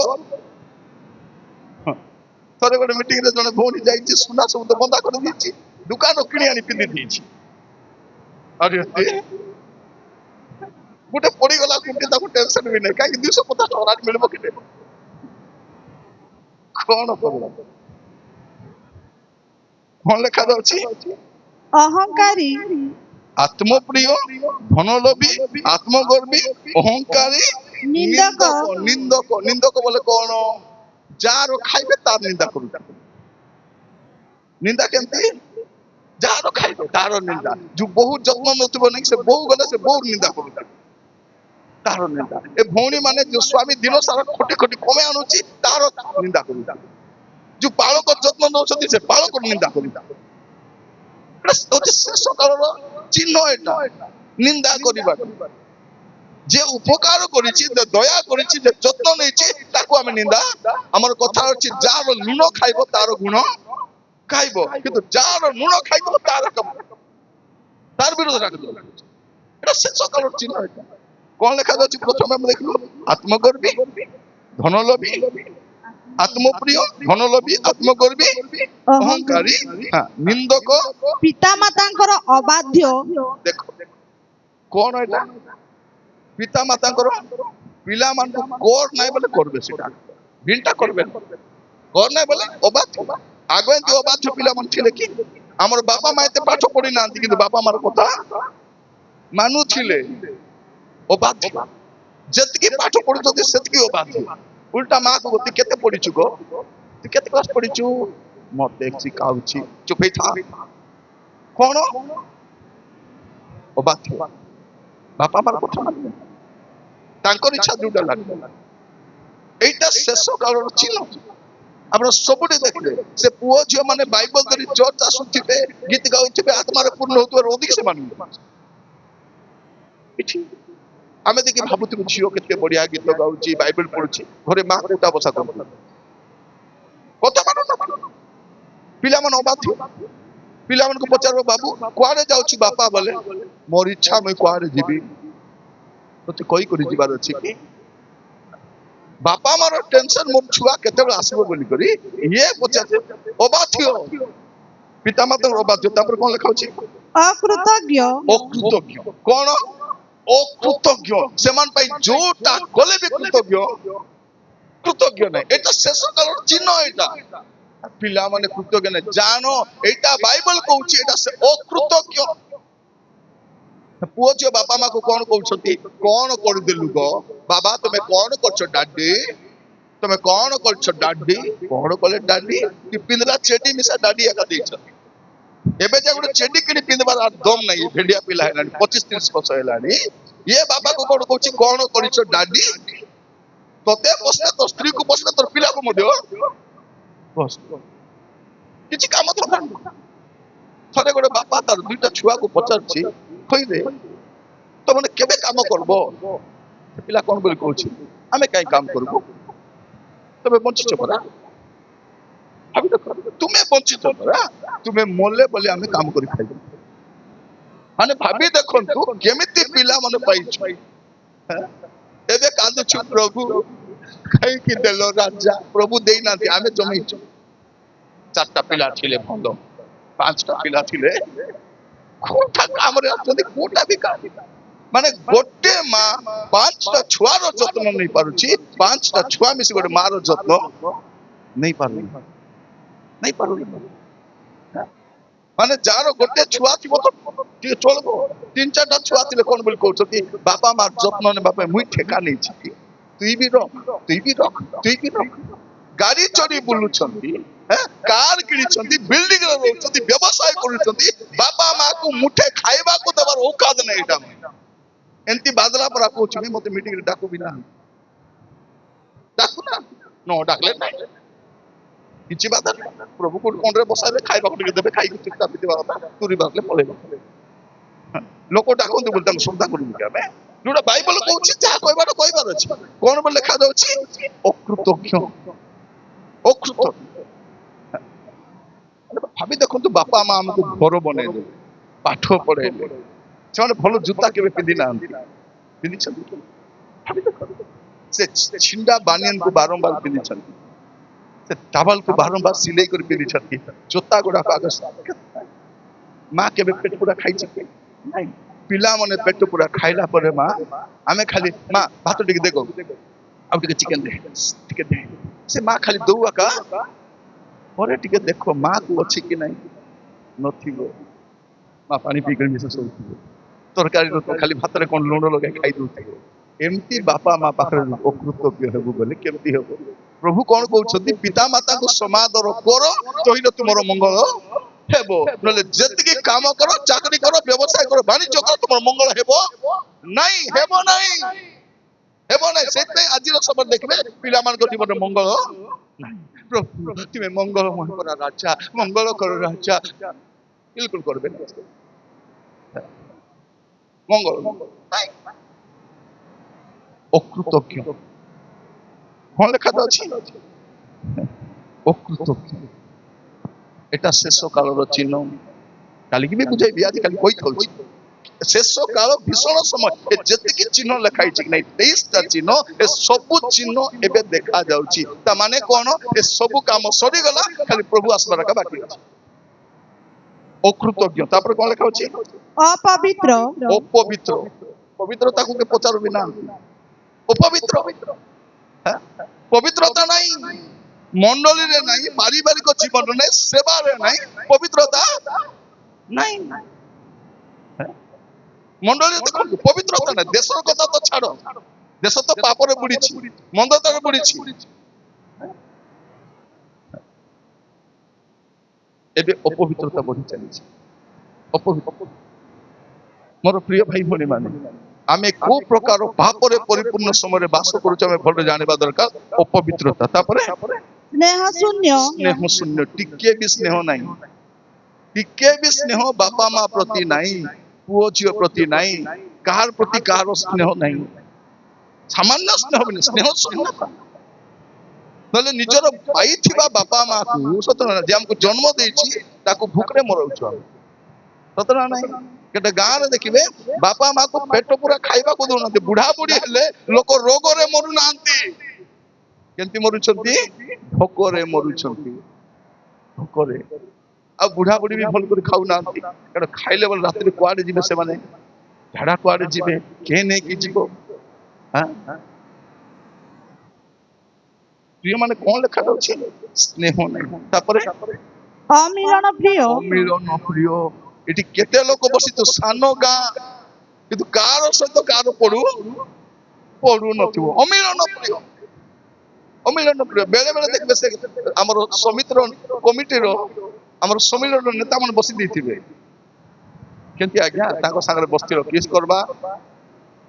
ଥରେ ଗୋଟେ ମିଟିଂ ରେ ଜଣେ ଭଉଣୀ ଯାଇଛି, ସୁନା ସବୁ ତ ବନ୍ଧା କରି ଦେଇଛି, ଦୋକାନ କିଣି ଆଣି ପିନ୍ଧି ଦେଇଛି। ଆରେ ଗୋଟେ ପଡିଗଲା କୁଣ୍ଟି, ତାକୁ ଟେନସନ ବି ନାହିଁ, କାହିଁକି 250 ଟଙ୍କା ମିଳିବ କି ନାହିଁ। କଣ କରିବ? କଣ ଲେଖା ଯାଉଛି? ଅହଙ୍କାରୀ ଆତ୍ମପ୍ରିୟ, ଧନଲୋଭୀ, ଆତ୍ମଗର୍ଭୀ, ଅହଙ୍କାରୀ, ନିନ୍ଦକ ନିନ୍ଦକ। ନିନ୍ଦକ ନିନ୍ଦକ ବୋଲେ କଣ? ଯାହାର ଖାଇବେ ତାର ନିନ୍ଦା କରୁଛନ୍ତି। ନିନ୍ଦା କେମିତି? ଯାହାର ଖାଇବେ ତାର ନିନ୍ଦା। ଯୋଉ ବହୁ ଯତ୍ନ ନଥିବ ନାଇଁ, ସେ ବୋହୁ ଗଲେ ସେ ବୋହୁ ନିନ୍ଦା କରୁଛନ୍ତି, ତାର ନିନ୍ଦା। ଏ ଭଉଣୀ ମାନେ ଯୋଉ ସ୍ୱାମୀ ଦିନ ସାରା ଖଟି ଖଟି କମେ ଆଣୁଛି, ତାର ନିନ୍ଦା କରୁଛନ୍ତି। ଯୋଉ ବାଳକ ଯତ୍ନ ନଉଛନ୍ତି, ସେ ବାଳକର ନିନ୍ଦା କରୁଛନ୍ତି। ଏଟା ହଉଛି ଶେଷ କାଳର ଚିହ୍ନ। ଏଟା ନିନ୍ଦା କରିବା। ଯେ ଉପକାର କରିଛି, ଯେ ଦୟା କରିଛି, ଯେ ଯତ୍ନ ନେଇଛି, ତାକୁ ଆମେ ନିନ୍ଦା। ଆମର କଥା ଅଛି, ଯାହାର ଲୁଣ ଖାଇବ ତାର ଗୁଣ ଖାଇବ, କିନ୍ତୁ ଯାହାର ଲୁଣ ଖାଇବ ତାର ବିରୋଧ ରାଖିବ। ଏଟା ଶେଷ କାଳର ଚିହ୍ନ। ଏଟା କଣ ଲେଖା ଯାଉଛି? ପ୍ରଥମେ ଆମେ ଦେଖିଲୁ ଆତ୍ମଗର୍ଭୀ, ଧନଲୋଭୀ, ଆତ୍ମପ୍ରିୟ, ଧନଲୋଭୀ, ଆତ୍ମଗର୍ଭୀ, ଅହଙ୍କାରୀ, ନିନ୍ଦକ, ପିତାମାତାଙ୍କର ଅବାଧ୍ୟ ଦେଖ କଣ ଏଟା? ପିତା ମାତାଙ୍କର ପିଲାମାନଙ୍କୁ କର ନାହିଁ ବୋଲେ କରିବେ, ସେଟା ଭିନ୍ଟା କରିବେ, କର ନାହିଁ ବୋଲେ ଅବାଧ୍ୟ। ଆଗ ଏମିତି ଅବାଧ୍ୟ ପିଲାମାନେ ଥିଲେ କି? ଆମର ବାପା ମା ଏତେ ପାଠ ପଢି ନାହାନ୍ତି, କିନ୍ତୁ ବାପା ମାର କଥା ମାନୁଥିଲେ। ଅବାଧ୍ୟ। ଯେତିକି ପାଠ ପଢୁଛନ୍ତି ସେତିକି ଅବାଧ୍ୟ। ଉଲ୍ଟା ମାକୁ ତୁ କେତେ ପଢିଛୁ ଗୋ? ତୁ କେତେ କ୍ଲାସ ପଢିଛୁ? ମତେ ଶିଖାଉଛି। ଚୁପ ହେଇଥା। କଣ? ଅବାଧ୍ୟ। ବାପା ମାର କଥା ମାନିବେ, ତାଙ୍କର ଇଚ୍ଛା ଯୋଉଟା ଲାଗିବ। এইটা ଶେଷ କାଳର ଚିହ୍ନ। ଆପଣ ସବୁଠି ଦେଖିବେ, ସେ ପୁଅ ଝିଅ ମାନେ ବାଇବଲ ଧରି ଚର୍ଚ୍ଚ ଆସୁଥିବେ, ଗୀତ ଗାଉଥିବେ, ଆତ୍ମାରେ ପୂର୍ଣ୍ଣ ହଉଥିବାର ଅଧିକ ସେମାନଙ୍କୁ। ଆମେ ଦେଖି ଭାବୁଥିବୁ ଝିଅ କେତେ ବଢିଆ ଗୀତ ଗାଉଛି, ବାଇବଲ ପଢୁଛି, ଘରେ ମା କୋଟା ବସା କରୁଥିବ, କଥା ମାନୁନଥିବ। ପିଲାମାନେ ଅବାଧ୍ୟ। ପିଲାମାନଙ୍କୁ ପଚାରିବ, ବାବୁ କୁଆଡେ ଯାଉଛି ବାପା? ବୋଲେ ମୋର ଇଚ୍ଛା, ମୁଇଁ କୁଆଡେ ଯିବି? ତତେ କହି କରି ଯିବାର ଅଛି କି? ବାପା ମାର ଟେନସନ, ମୋର ଛୁଆ କେତେବେଳେ ଆସିବ ବୋଲି କରି ଇଏ ପଚାରେ। ଅବାଧ୍ୟ। ପିତାମାତାଙ୍କର ଅବାଧ୍ୟ। ତାପରେ କଣ ଲେଖା ଅଛି? ଅକୃତଜ୍ଞ ଅକୃତଜ୍ଞ। କଣ? ଅକୃତଜ୍ଞ। ସେମାନଙ୍କ ପାଇଁ ଯୋଉଟା କଲେ ବି କୃତଜ୍ଞ, କୃତଜ୍ଞ ନାହିଁ। এটা ଶେଷ କାଳର ଚିହ୍ନ। ଏଇଟା ପିଲାମାନେ କୃତଜ୍ଞ ନାହିଁ। ଜାଣ, ଏଇଟା ବାଇବଲ କହୁଛି, ଏଇଟା ସେ ଅକୃତଜ୍ଞ। ପୁଅ ଝିଅ ବାପା ମା କୁ କଣ କହୁଛନ୍ତି? କଣ କରିଦେଲୁ ଗୋ ବାବା? ତମେ କଣ କରୁଛ ଡାଡି? ତମେ କଣ କରୁଛ ଡାଡି? କଣ କଲେ ଡାଡି? କି ପିନ୍ଧଲା ଚେଡି ମିଶା ଡାଡି ଏକା ଦେଇଛନ୍ତି। ଏବେ ଯେ ଗୋଟେ ଚେଡି କିଣି ପିନ୍ଧବାର ଦମ ନାହିଁ, ଭେଣ୍ଡିଆ ପିଲା ହେଲାଣି, 25-30 ବର୍ଷ ହେଲାଣି। ଇଏ ବାପାକୁ କଣ କହୁଛି? କଣ କରିଛ ଡାଡି? ତତେ ପଶିଲେ, ତୋ ସ୍ତ୍ରୀକୁ ପଶିଲେ, ତୋର ପିଲାକୁ ମଧ୍ୟ କିଛି କାମ ଦରକାର। ଥରେ ଗୋଟେ ବାପା ତାର 2ଟା ଛୁଆକୁ ପଚାରୁଛି, କହିଲେ ତମେ କେବେ କାମ କରବ? ସେ ପିଲା କଣ ବୋଲି କହୁଛି? ଆମେ କାହିଁ କାମ କରିବୁ? ତମେ ବଞ୍ଚିଛ ପରା। ଭାବି ଦେଖ, ତୁମେ ବଞ୍ଚିଛ ପରା, ତୁମେ ମଲେ ବୋଲି ଆମେ କାମ କରି ଖାଇବୁ। ମାନେ ଭାବି ଦେଖନ୍ତୁ କେମିତି ପିଲାମାନେ ପାଇଛୁ। ଏବେ କାନ୍ଦୁଛୁ, ପ୍ରଭୁ କାହିଁକି ଦେଲ ରାଜା? ପ୍ରଭୁ ଦେଇନାହାନ୍ତି, ଆମେ ଜମେଇଛୁ। 4ଟା ପିଲା ଥିଲେ ଭଲ, 5ଟା ପିଲା ଥିଲେ କୋଉଟା କାମରେ ଆସୁଛନ୍ତି, କୋଉଟା ବି କାମ। ମାନେ ଗୋଟେ ମା 5ଟା ଛୁଆର ଯତ୍ନ ନେଇ ପାରୁଛି, 5ଟା ଛୁଆ ମିଶି ଗୋଟେ ମାର ଯତ୍ନ ନେଇ ପାରୁନି। ମାନେ ଯାହାର ଗୋଟେ ଛୁଆ ଥିବ ତ ଟିକେ ଚଳିବ, 3-4ଟା ଛୁଆ ଥିଲେ କଣ ବୋଲି କହୁଛନ୍ତି? ବାପା ମା ଯତ୍ନ ନେବା ପାଇଁ ମୁଇଁ ଠେକା ନେଇଛି, ତୁଇ ବି ରଖ, ତୁଇ ବି ରଖ, ତୁଇ ବି ରଖ। ଗାଡି ଚଢି ବୁଲୁଛନ୍ତି, କାର କିଣିଛନ୍ତି, ବିଲ୍ଡିଂ ରେ ରହୁଛନ୍ତି, ବ୍ୟବସାୟ କରୁଛନ୍ତି, ବାପା ମା କୁ ମୁଠେ ଖାଇବାକୁ ଦେବାର ଔକାତ ନାହିଁ। ଏଇଟା ଏମିତି ବାଦଲା ପରା କହୁଛି, ମତେ ମିଟିଂ ରେ ଡାକୁ ବି ନା, ଡାକୁ ନା, ନ ଡାକଲେ ନାହିଁ କିଛି ବାଧା ନାହିଁ। ପ୍ରଭୁ କୋଉଠି କଣରେ ବସାଇବେ, ଖାଇବାକୁ ଟିକେ ଦେବେ, ଖାଇକି ଚୁପଚାପ ଦେବା କଥା, ତୁରି ବାହାରିଲେ ପଳେଇବ। ଲୋକ ଡାକନ୍ତୁ ବୋଲି ତାଙ୍କୁ ଶ୍ରଦ୍ଧା କରିବୁ କି ଆମେ? ଯୋଉଟା ବାଇବଲ କହୁଛି ଯାହା କହିବାର କହିବାର ଅଛି। କଣ ବୋଲି ଲେଖା ଯାଉଛି? ଅକୃତଜ୍ଞ। ଅକୃତଜ୍ଞ। ଭାବି ଦେଖନ୍ତୁ, ବାପା ମା ଆମକୁ ଘର ବନେଇଦେଲେ, ପାଠ ପଢେଇଲେ, ସେମାନେ ଭଲ ଜୁତା କେବେ ପିନ୍ଧି ନାହାନ୍ତି, ପିନ୍ଧିଛନ୍ତି? ଭାବି ଦେଖନ୍ତୁ, ସେ ଛିଣ୍ଡା ବାନିୟନକୁ ବାରମ୍ବାର ପିନ୍ଧିଛନ୍ତି, ସେ ଟାୱଲକୁ ବାରମ୍ବାର ସିଲେଇ କରି ପିନ୍ଧିଛନ୍ତି, ଜୋତା ଗୁଡାକ ଆଗ। ମା କେବେ ପେଟ ପୁରା ଖାଇଛି କି? ନାଇଁ। ପିଲାମାନେ ପେଟ ପୁରା ଖାଇଲା ପରେ ମା, ଆମେ ଖାଲି ମା ଭାତ ଟିକେ ଦେଖ, ଆଉ ଟିକେ ଚିକେନ ଦେ, ଟିକେ ଦେ, ସେ ମା ଖାଲି ଦଉ ଆକା, ପରେ ଟିକେ ଦେଖ ମା କୁ ଅଛି କି ନାଇଁ, ନଥିବ। ମା ପାଣି ପିଇକରି ମିଶା ଶୋଉଥିବ, ତରକାରୀର ତ ଖାଲି ଭାତରେ କଣ ଲୁଣ ଲଗାଇ ଖାଇ ଦଉଥିବ। ଏମିତି ବାପା ମା ପାଖରେ ଅକୃତଜ୍ଞ ହେବୁ ବୋଲି କେମିତି ହବ? ପ୍ରଭୁ କଣ କହୁଛନ୍ତି? ପିତା ମାତାଙ୍କୁ ସମାଦର କର, କହିଲେ ତୁମର ମଙ୍ଗଳ ହେବ। ନହେଲେ ଯେତିକି କାମ କର, ଚାକରି କର, ବ୍ୟବସାୟ କର, ବାଣିଜ୍ୟ କର, ତୁମର ମଙ୍ଗଳ ହେବ ନାଇଁ, ହେବ ନାହିଁ, ହେବ ନାହିଁ। ସେଥିପାଇଁ ଆଜିର ସମୟ ଦେଖିବେ ପିଲାମାନଙ୍କ ଜୀବନରେ ମଙ୍ଗଳ ନାହିଁ। ପ୍ରଭୁ ତୁମେ ମଙ୍ଗଳମୟ କର ରାଜା, ମଙ୍ଗଳ କର ରାଜା, ବିଲକୁଲ করবে না। মঙ্গল নাই। অকৃতজ্ঞ। কଣ ଲେଖା ଅଛି? ଅକୃତଜ୍ଞ। এটা ଶେଷ କାଳର ଚିହ୍ନ। କାଲିକି ବି ବୁଝେଇବି, ଆଜି କାଲି କହିଥାଉଛି। ଶେଷ କାଳ ଭୀଷଣ ସମୟ, ଏ ଯେତିକି ଚିହ୍ନ ଲେଖା ହେଇଛି କି ନାଇଁ, 23ଟା ଚିହ୍ନ, ଏ ସବୁ ଚିହ୍ନ ଏବେ ଦେଖା ଯାଉଛି। ତା ମାନେ କଣ? ଏ ସବୁ କାମ ସରିଗଲା, ଖାଲି ପ୍ରଭୁ ଆସିବାର ଏକା ବାକି ଅଛି। ଅକୃତଜ୍ଞ। ତାପରେ କଣ ଲେଖା ଅଛି? ଅପବିତ୍ର, ଅପବିତ୍ର। ପବିତ୍ରତାକୁ କେ ପଚାରୁବି ନାହାନ୍ତି। ଅପବିତ୍ର। ପବିତ୍ରତା ନାହିଁ, ମଣ୍ଡଳୀରେ ନାହିଁ, ପାରିବାରିକ ଜୀବନରେ ନାହିଁ, ସେବାରେ ନାହିଁ, ପବିତ୍ରତା ନାହିଁ। ମଣ୍ଡଳୀରେ ଦେଖନ୍ତୁ ପବିତ୍ରତା ନାହିଁ। ଦେଶର କଥା ତ ଛାଡ, ଦେଶ ତ ପାପରେ ବୁଡିଛି, ମନ୍ଦତାରେ ବୁଡିଛି। ଏବେ ଅପବିତ୍ରତା ବଢି ଚାଲିଛି। ଅପବିତ୍ର। ମୋର ପ୍ରିୟ ଭାଇ ଭଉଣୀ ମାନେ, ଆମେ କୋଉ ପ୍ରକାର ପାପରେ ପରିପୂର୍ଣ୍ଣ ସମୟରେ ବାସ କରୁଛୁ ଆମେ ଭଲ ଜାଣିବା ଦରକାର। ଅପବିତ୍ରତା। ତାପରେ ସ୍ନେହ ଶୂନ୍ୟ, ସ୍ନେହ ଶୂନ୍ୟ। ଟିକେ ବି ସ୍ନେହ ନାହିଁ, ଟିକେ ବି ସ୍ନେହ ବାପା ମା ପ୍ରତି ନାହିଁ, ପୁଅ ଝିଅ ପ୍ରତି ନାହିଁ, କାହାର ପ୍ରତି କାହାର ସ୍ନେହ ନାହିଁ। ସାମାନ୍ୟ ସ୍ନେହ ବି ନାହିଁ, ସ୍ନେହ ଶୂନ୍ୟତା। ନହେଲେ ନିଜର ପାଇଥିବା ବାପା ମା କୁ, ସତ ନା, ଯେ ଆମକୁ ଜନ୍ମ ଦେଇଛି, ତାକୁ ଭୁକରେ ମରଉଛୁ ଆମେ, ସତ ନା ନାହିଁ? କେତେ ଗାଁରେ ଦେଖିବେ ବାପା ମା କୁ ପେଟ ପୁରା ଖାଇବାକୁ ଦଉନାହାନ୍ତି, ବୁଢା ବୁଢୀ ହେଲେ ଲୋକ ରୋଗରେ ମରୁନାହାନ୍ତି, କେମିତି ମରୁଛନ୍ତି? ଭୋକରେ ମରୁଛନ୍ତି, ଭୋକରେ। ଆଉ ବୁଢା ବୁଢୀ ବି ଭଲ କରି ଖାଉନାହାନ୍ତି, କାରଣ ଖାଇଲେ ବୋଲେ ରାତିରେ କୁଆଡେ ଯିବେ ସେମାନେ, ଝାଡା କୁଆଡେ ଯିବେ, କିଏ ନେଇକି ଯିବ? ପ୍ରିୟ ମାନେ କଣ ଲେଖା ଅଛି? ସ୍ନେହ ନାହିଁ। ତାପରେ ଅମିଳନ ପ୍ରିୟ, ଅମିଳନ ପ୍ରିୟ। ଏଠି କେତେ ଲୋକ ବସିଛୁ, ସାନ ଗାଁ, କିନ୍ତୁ କାହାର ସହିତ କାହାର ପଡୁନଥିବ। ଅମିଳନ ପ୍ରିୟ, ଅମିଳନ ପ୍ରିୟ। ବେଳେ ବେଳେ ଦେଖିବେ ସେ ଆମର ସମିତିର କମିଟିର, ଆମର ସମ୍ମିଳନର ନେତା ମାନେ ବସି ଦେଇଥିବେ, କେମିତି ଆଜ୍ଞା ତାଙ୍କ ସାଙ୍ଗରେ ବସିଥିଲ, କିସ୍ କରବା,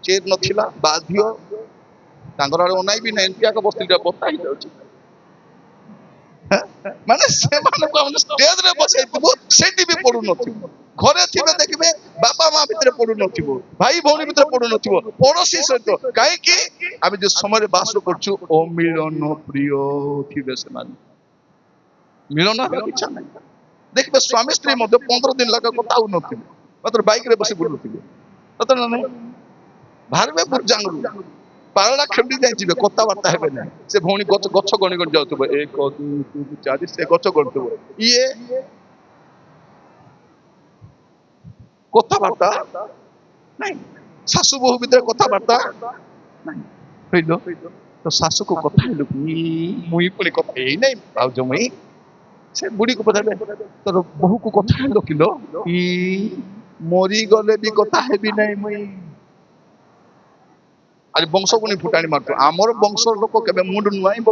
ଚେର ନଥିଲା, ବାଧ୍ୟ ତାଙ୍କର ଆଡେ ଅନାଇ ବି ନାହିଁ, ଏମିତି ଆଗ ବସିଥିଲ, ବତା ହେଇଯାଉଛି। ମାନେ ସେମାନଙ୍କୁ ଆମେ ଷ୍ଟେଜରେ ବସେଇଥିବୁ, ସେଠି ବି ପଡୁନଥିବ। ଘରେ ଥିବେ ଦେଖିବେ ବାପା ମା ଭିତରେ ପଡୁନଥିବ, ଭାଇ ଭଉଣୀ ଭିତରେ ପଡୁନଥିବ, ପଡୋଶୀ ସହିତ। କାହିଁକି? ଆମେ ଯେ ସମୟରେ ବାସ କରୁଛୁ, ଅମିଳନ ପ୍ରିୟ ଥିବେ ସେମାନେ। ମିଳନ ହେବାକୁ ଇଚ୍ଛା ନାହିଁ। ଦେଖିବେ ସ୍ୱାମୀ ସ୍ତ୍ରୀ ମଧ୍ୟ 15 ଦିନ ଲାଗା କଥା ହଉନଥିବେ, ମାତ୍ର ବାଇକରେ ବସି ବୁଲୁଥିବେ, ସତ ନା ନାହିଁ? ବାହାରିବେ ବୁର୍ଜାଙ୍ଗରୁ, ପାରଳା ଖେଳି ଯାଇଯିବେ, କଥାବାର୍ତ୍ତା ହେବେ ନାହିଁ। ସେ ଭଉଣୀ ଗଛ ଗଣି ଗଣି ଯାଉଥିବ, 1 2 3 4, ସେ ଗଛ ଗଣୁଥିବ, ଇଏ କଥାବାର୍ତ୍ତା ନାଇଁ। ଶାଶୁ ବୋହୂ ଭିତରେ କଥାବାର୍ତ୍ତା ନାଇଁ। କହିଲ ତ ଶାଶୁକୁ କଥା ହେଲୁ, ମୁଇଁ ପୁଣି କଥା ହେଇ ନାଇଁ ଭାଉଜ ମୁଇଁ। ସେ ବୁଢୀକୁ ପଚାରିଲେ, ତୋର ବୋହୂକୁ କଥା ହେଲ କିଲୋ? ମରିଗଲେ ବି କଥା ହେବି ନାହିଁ ମୁଇଁ। ଆଜି ବଂଶ ଗୁଣି ଫୁଟାଣି ମାରୁଛୁ, ଆମର ବଂଶର ଲୋକ କେବେ ମୁଣ୍ଡ ନୁଆଁଇବ?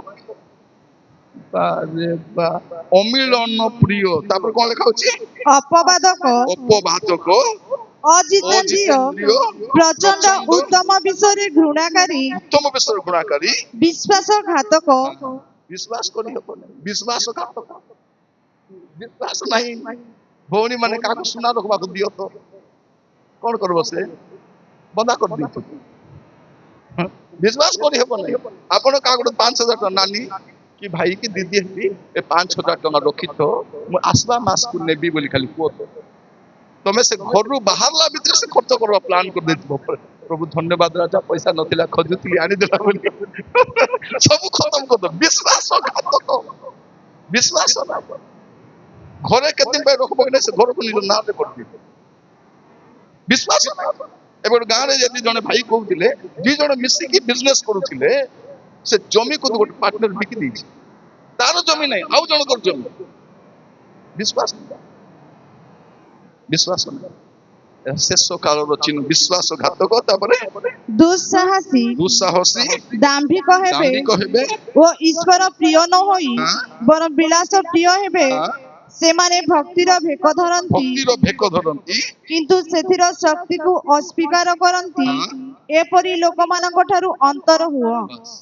ଅମିଳନ ପ୍ରିୟ। ତାପରେ କଣ ଲେଖା ହଉଛି? ଅପବାଦକ, ଅପବାଦକ, ଅଜିତେନ୍ଦ୍ରିୟ, ଅଜିତେନ୍ଦ୍ରିୟ, ପ୍ରଚଣ୍ଡ ପ୍ରଚଣ୍ଡ ଉତ୍ତମ ବିଷୟରେ ଘୃଣାକାରୀ, ଉତ୍ତମ ବିଷୟ ଗୁଣାକାରୀ, ବିଶ୍ୱାସଘାତକ। ବିଶ୍ୱାସ କରି ହବ ନାହିଁ, ବିଶ୍ୱାସଘାତକ। ବିଶ୍ୱାସ ନାହିଁ। ଭଉଣୀ ମାନେ କାହାକୁ ସୁନା ରଖବାକୁ ଦିଅ ତ, କଣ କରିବ ସେ? ବନ୍ଧା କରିଦେଇଛନ୍ତି। ବିଶ୍ୱାସ କରିହେବ ନାହିଁ। ଆପଣ କାହା ଗୋଟେ 5,000 ଟଙ୍କା ନାନୀ କି ଭାଇ କି ଦିଦି ହେବି ଏ 5,000 ଟଙ୍କା ରଖିଥ, ମୁଁ ଆସବା ମାସକୁ ନେବି ବୋଲି ଖାଲି କୁହ ତ। ତମେ ସେ ଘରରୁ ବାହାରିଲା ଭିତରେ ସେ ଖର୍ଚ୍ଚ କରିବା ପ୍ଲାନ୍ କରିଦେଇଥିବ। ପ୍ରଭୁ ଧନ୍ୟବାଦ ରାଜା, ପଇସା ନଥିଲା ଖୋଜୁଥିଲି ଆଣିଦେଲା ବୋଲି ସବୁ ଖତମ କରିଦବ। ବିଶ୍ୱାସଘାତକ, ବିଶ୍ୱାସ ନାହିଁ। ଘରେ କେତେ ଦିନ ପାଇଁ ରଖିବ କି ନାହିଁ ସେ ଘରକୁ ନିଜ ନାଁରେ କରିଦିଏ। ବିଶ୍ୱାସ ନାହିଁ। ଏବେ ଗୋଟେ ଗାଁରେ ଯଦି ଜଣେ ଭାଇ କହୁଥିଲେ 2 ଜଣ ମିଶିକି ବିଜନେସ କରୁଥିଲେ, ସେ ଜମିକୁ ଗୋଟେ ପାର୍ଟନର ବିକି ଦେଇଛି। ତାର ଜମି ନାହିଁ, ଆଉ ଜଣଙ୍କର ଜମି। ବିଶ୍ୱାସ ନାହିଁ, ବିଶ୍ୱାସ ନାହିଁ। ଏହା ଶେଷ କାଳର ଚିହ୍ନ। ବିଶ୍ୱାସଘାତକ, ତାପରେ ଦୁଃସାହସୀ, ଦୁଃସାହସୀ, ଦାମ୍ଭିକ ହେବେ ଦାମ୍ଭିକ ହେବେ, ଓ ଈଶ୍ୱର ପ୍ରିୟ ନ ହୋଇ ହଁ, ବରଂ ବିଳାସ ପ୍ରିୟ ହେବେ। ହଁ, ସେମାନେ ଭକ୍ତିର ଭେକ ଧରନ୍ତି, ଭକ୍ତିର ଭେକ ଧରନ୍ତି, କିନ୍ତୁ ସେଥିର ଶକ୍ତିକୁ ଅସ୍ୱୀକାର କରନ୍ତି। ହଁ। ଏପରି ଲୋକମାନଙ୍କ ଠାରୁ ଅନ୍ତର ହୁଅ। ବାସ୍।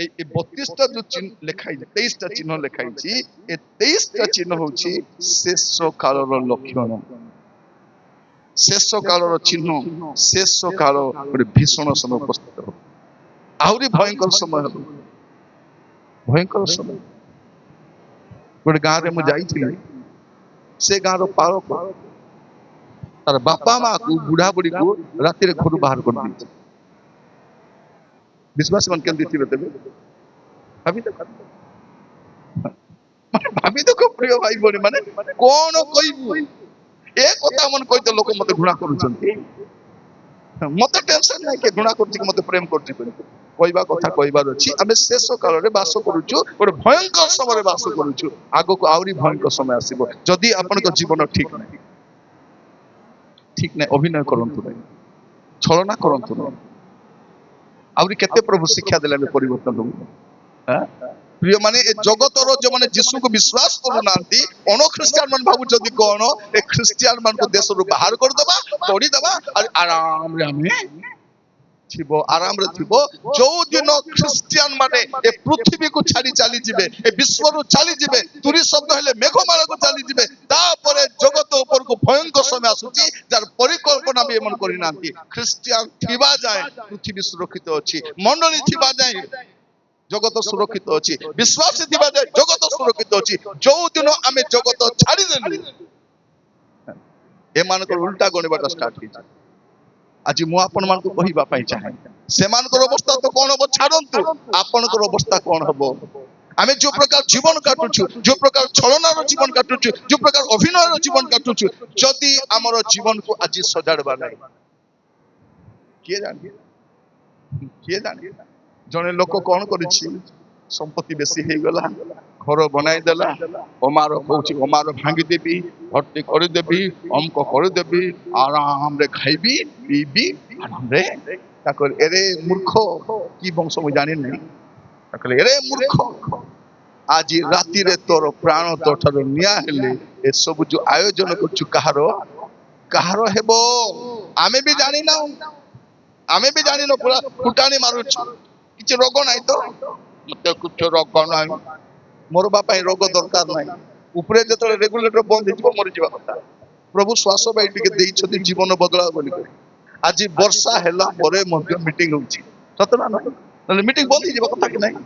এই 32টা ଯୋଉ ଲେଖା ହେଇଛି, 23ଟା ଚିହ୍ନ ଲେଖା ହେଇଛି, ଏ 23ଟା ଚିହ୍ନ ହଉଛି ଶେଷ କାଳର ଲକ୍ଷଣ, ଶେଷ କାଳର ଚିହ୍ନ। ଶେଷ କାଳ ଗୋଟେ ଭୀଷଣ ସମୟ ଉପସ୍ଥିତ ହେବ। ଆହୁରି ଭୟଙ୍କର ସମୟ ହେବ, ଭୟଙ୍କର ସମୟ। ଗୋଟେ ଗାଁରେ ମୁଁ ଯାଇଥିଲି, ସେ ଗାଁର ପାଳକ ତାର ବାପା ମାକୁ, ବୁଢା ବୁଢୀକୁ ରାତିରେ ଘରୁ ବାହାର କରିଦେଇଛି। ବିଶ୍ୱାସ ମାନେ କେମିତି ଥିବେ ତେବେ ଭାବି ଦେଖ, ମାନେ ଭାବି ଦେଖ ପ୍ରିୟ ଭାଇ ଭଉଣୀ ମାନେ କଣ କହିବୁ। ଏ କଥା ମନେ କହିତେ ଲୋକ ମତେ ଘୃଣା କରୁଛନ୍ତି। ମତେ ଟେନସନ ନାହିଁ କିଏ ଘୃଣା କରୁଛି କି ମତେ ପ୍ରେମ କରୁଛି ବୋଲି। କହିବା କଥା କହିବାର ଅଛି। ଆମେ ଶେଷ କାଳରେ ବାସ କରୁଛୁ, ଗୋଟେ ଭୟଙ୍କର ସମୟରେ ବାସ କରୁଛୁ। ଆଗକୁ ଆହୁରି ଭୟଙ୍କର ସମୟ ଆସିବ। ଯଦି ଆପଣଙ୍କ ଜୀବନ ଠିକ ନାହିଁ, ଠିକ ନାହିଁ, ଅଭିନୟ କରନ୍ତୁ ନାହିଁ, ଛଳନା କରନ୍ତୁ ନାହିଁ। ଆହୁରି କେତେ ପ୍ରଭୁ ଶିକ୍ଷା ଦେଲେ ଆମେ ପରିବର୍ତ୍ତନ ହବୁ। ପ୍ରିୟ ମାନେ ଏ ଜଗତର ଯୋଉମାନେ ଯୀଶୁକୁ ବିଶ୍ୱାସ କରୁନାହାନ୍ତି, ଅଣଖ୍ରୀଷ୍ଟିଆନ ମାନେ ଭାବୁଛନ୍ତି କଣ, ଏ ଖ୍ରୀଷ୍ଟିଆନ ମାନଙ୍କୁ ଦେଶରୁ ବାହାର କରିଦବା, ତୋଡିଦବା, ଆରାମରେ ଆମେ ଥିବ, ଆରାମରେ ଥିବ। ଯୋଉ ଦିନ ଖ୍ରୀଷ୍ଟିଆନ ମାନେ ଏ ପୃଥିବୀକୁ ଛାଡି ଚାଲିଯିବେ, ଏ ବିଶ୍ୱରୁ ଚାଲିଯିବେ, ତୁରୀ ଶବ୍ଦ ହେଲେ ମେଘମାଳାକୁ ଚାଲିଯିବେ, ତାପରେ ଜଗତ ଉପରକୁ ଭୟଙ୍କର ସମୟ ଆସୁଛି, ଯାର ପରିକଳ୍ପନା ବି ଏମାନେ କରିନାହାନ୍ତି। ଖ୍ରୀଷ୍ଟିଆନ ଥିବା ଯାଏ ପୃଥିବୀ ସୁରକ୍ଷିତ ଅଛି, ମଣ୍ଡଳୀ ଥିବା ଯାଏ ଜଗତ ସୁରକ୍ଷିତ ଅଛି, ବିଶ୍ୱାସୀ ଥିବା ଯାଏ ଜଗତ ସୁରକ୍ଷିତ ଅଛି। ଯୋଉ ଦିନ ଆମେ ଜଗତ ଛାଡିଦେଲୁ, ଏମାନଙ୍କର ଉଲ୍ଟା ଗଣିବାଟା ଷ୍ଟାର୍ଟ ହେଇଛି। ଆଜି ମୁଁ ଆପଣମାନଙ୍କୁ କହିବା ପାଇଁ ଚାହେଁ, ସେମାନଙ୍କର ଅବସ୍ଥା ତ କଣ ହବ ଛାଡନ୍ତୁ, ଆପଣଙ୍କର ଅବସ୍ଥା କଣ ହବ। ଆମେ ଯୋଉ ପ୍ରକାର ଜୀବନ କାଟୁଛୁ, ଯୋଉ ପ୍ରକାର ଛଳନାର ଜୀବନ କାଟୁଛୁ, ଯୋଉ ପ୍ରକାର ଅଭିନୟର ଜୀବନ କାଟୁଛୁ, ଯଦି ଆମର ଜୀବନକୁ ଆଜି ସଜାଡବା ନାହିଁ, କିଏ ଜାଣେ, କିଏ ଜାଣେ। ଜଣେ ଲୋକ କଣ କରିଛି, ସମ୍ପତ୍ତି ବେଶୀ ହେଇଗଲା, ଘର ବନାଇଦେଲା, ଅମାର କହୁଛି ଅମାର ଭାଙ୍ଗିଦେବି, ଭର୍ତ୍ତି କରିଦେବି, ଅମକ କରିଦେବି, ଆରାମରେ ଖାଇବି ପିଇବି ଆରାମରେ। ତାକୁ ଏରେ ମୂର୍ଖ, କି ବଂଶ ମୁଁ ଜାଣିନି, ତାକୁ ଏରେ ମୂର୍ଖ, ଆଜି ରାତିରେ ତୋର ପ୍ରାଣ ତୋ ଠାରୁ ନିଆ ହେଲେ ଏସବୁ ଯୋଉ ଆୟୋଜନ କରୁଛୁ କାହାର କାହାର ହେବ ଆମେ ବି ଜାଣିନାହୁଁ। ଆମେ ବି ଜାଣିନୁ, ପୁରା ଫୁଟାଣି ମାରୁଛୁ। କିଛି ରୋଗ ନାହିଁ ତ, ମତେ କିଛି ରୋଗ ନାହିଁ, ମୋର ବାପା ରୋଗ ଦରକାର ନାହିଁ। ଉପରେ ଯେତେବେଳେ ରେଗୁଲେଟର ବନ୍ଦ ହେଇଯିବ ମରିଯିବା କଥା। ପ୍ରଭୁ ଶ୍ୱାସ ବାୟୁ ଟିକେ ଦେଇଛନ୍ତି ଜୀବନ ବଦଳାଅ ବୋଲି କରି। ଆଜି ବର୍ଷା ହେଲା ପରେ ମଧ୍ୟ ମିଟିଂ ହଉଛି, ସତ ନା ନାହିଁ? ନହେଲେ ମିଟିଂ ବନ୍ଦ ହେଇଯିବା କଥା କି ନାହିଁ?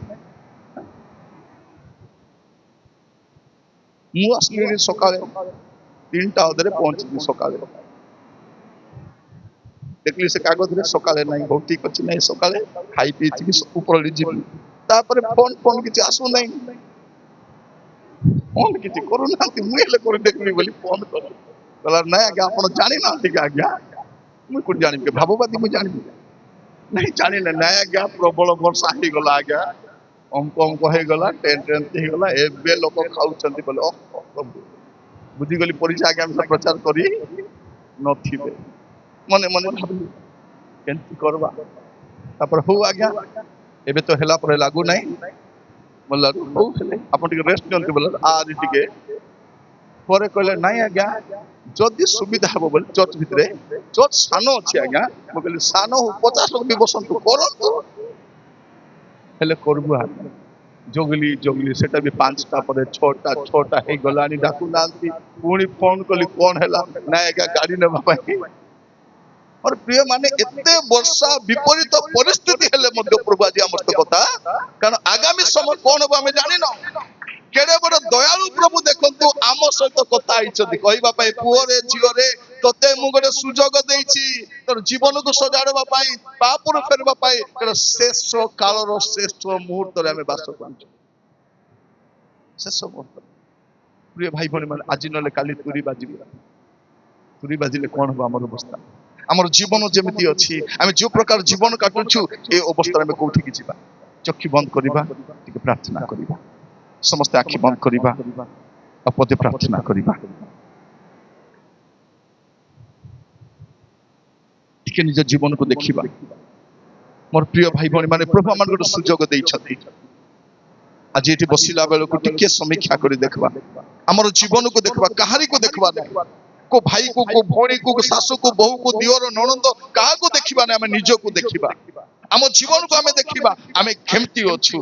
ମୁଁ ଆସିଲି ସକାଳେ 3ଟା ଅଧରେ ପହଞ୍ଚିଲି। ସକାଳେ ଦେଖିଲି ସେ କାଗଜରେ ସକାଳେ ନାହିଁ, ହଉ ଠିକ ଅଛି, ନାହିଁ ସକାଳେ ଖାଇ ପିଇଥିବି, ଉପରଳି ଯିବି। ତାପରେ ଫୋନ ଫୋନ କିଛି ଆସୁନାହିଁ, ଫୋନ କିଛି କରୁନାହାନ୍ତି। ମୁଁ ହେଲେ କରି ଦେଖିବି ବୋଲି ଫୋନ କଲି, କହିଲା ନାଇଁ ଆଜ୍ଞା ଆପଣ ଜାଣିନାହାନ୍ତି କି ଆଜ୍ଞା। ମୁଁ କୋଉଠି ଜାଣିବି, ଭାବବାଦୀ ମୁଁ ଜାଣିବି ନାଇଁ, ଜାଣିଲେ ନାଇଁ ଆଜ୍ଞା ପ୍ରବଳ ବର୍ଷା ହେଇଗଲା ଆଜ୍ଞା, ଅମକ ଅମକ ହେଇଗଲା, ଟେଣ୍ଟ ହେଇଗଲା, ଏବେ ଲୋକ ଖାଉଛନ୍ତି ବୋଲେ ବୁଝିଗଲି ପରୀକ୍ଷା ଆଜ୍ଞା ଆମେ ପ୍ରଚାର କରି ନଥିବେ। ମନେ ମନେ ଭାବିଲି କେମିତି କରବା। ତାପରେ ହଉ ଆଜ୍ଞା ଏବେ ତ ହେଲା ପରେ ଲାଗୁନାହିଁ, ବୋଲାରୁ ହଉ ହେଲେ ଆପଣ ଟିକେ ରେଷ୍ଟ ନିଅନ୍ତୁ ବୋଲେ ଆଜି ଟିକେ ପରେ କହିଲେ ନାଇଁ ଆଜ୍ଞା ଯଦି ସୁବିଧା ହବ ବୋଲି ଚର୍ଚ୍ଚ ଭିତରେ, ଚର୍ଚ୍ଚ ସାନ ଅଛି ଆଜ୍ଞା। ମୁଁ କହିଲି ସାନ ହଉ, 50 ଲୋକ ବି ବସନ୍ତୁ, କରନ୍ତୁ, ହେଲେ କରିବୁ ଆଜ୍ଞା। ଜଗିଲି ଜଗିଲି, ସେଟା ବି 5ଟା ପରେ 6ଟା ହେଇଗଲାଣି, ଡାକୁନାହାନ୍ତି। ପୁଣି ଫୋନ କଲି କଣ ହେଲା, ନାଇଁ ଆଜ୍ଞା ଗାଡି ନେବା ପାଇଁ ମୋର ପ୍ରିୟ ମାନେ ଏତେ ବର୍ଷା ବିପରୀତ ପରିସ୍ଥିତି ହେଲେ ମଧ୍ୟ ପ୍ରଭୁ ଆଜି ଆମ ସହିତ କଥା, କାରଣ ଆଗାମୀ ସମୟ କଣ ହବ ଆମେ ଜାଣିନ। କେଡେ ବଡ ଦୟାଳୁ ପ୍ରଭୁ ଦେଖନ୍ତୁ ଆମ ସହିତ କଥା ହେଇଛନ୍ତି କହିବା ପାଇଁ, ପୁଅରେ ଝିଅରେ ତତେ ମୁଁ ଗୋଟେ ସୁଯୋଗ ଦେଇଛି ତୋର ଜୀବନକୁ ସଜାଡିବା ପାଇଁ, ପାପରୁ ଫେରିବା ପାଇଁ। କାରଣ ଶେଷ କାଳର ଶେଷ ମୁହୂର୍ତ୍ତରେ ଆମେ ବାସ କରୁଛୁ। ଶେଷ ମୁହୂର୍ତ୍ତ ପ୍ରିୟ ଭାଇ ଭଉଣୀ ମାନେ, ଆଜି ନହେଲେ କାଲି ତୁରି ବାଜିବ। ତୁରି ବାଜିଲେ କଣ ହବ ଆମର ଅବସ୍ଥା? ଆମର ଜୀବନ ଯେମିତି ଅଛି, ଆମେ ଯୋଉ ପ୍ରକାର ଜୀବନ କାଟୁଛୁ, ଏ ଅବସ୍ଥାରେ ଆମେ କୋଉଠିକି ଯିବା? ଚକ୍ଷୁ ବନ୍ଦ କରିବା, ଟିକେ ପ୍ରାର୍ଥନା କରିବା। ସମସ୍ତେ ଆଖି ବନ୍ଦ କରିବା ଆଉ ପଦେ ପ୍ରାର୍ଥନା କରିବା। ଟିକେ ନିଜ ଜୀବନକୁ ଦେଖିବା। ମୋର ପ୍ରିୟ ଭାଇ ଭଉଣୀ ମାନେ, ପ୍ରଭୁ ଆମକୁ ଗୋଟେ ସୁଯୋଗ ଦେଇଛନ୍ତି। ଆଜି ଏଠି ବସିଲା ବେଳକୁ ଟିକେ ସମୀକ୍ଷା କରି ଦେଖିବା, ଆମର ଜୀବନକୁ ଦେଖିବା, କାହାରିକୁ ଦେଖିବା ନାହିଁ। କୋ ଭାଇକୁ, କୋ ଭଉଣୀକୁ, ଶାଶୁକୁ, ବୋହୁକୁ, ଦିଅର, ନଣନ୍ଦ, କାହାକୁ ଦେଖିବା ନାହିଁ। ଆମେ ନିଜକୁ ଦେଖିବା, ଆମ ଜୀବନକୁ ଆମେ ଦେଖିବା। ଆମେ କେମିତି ଅଛୁ,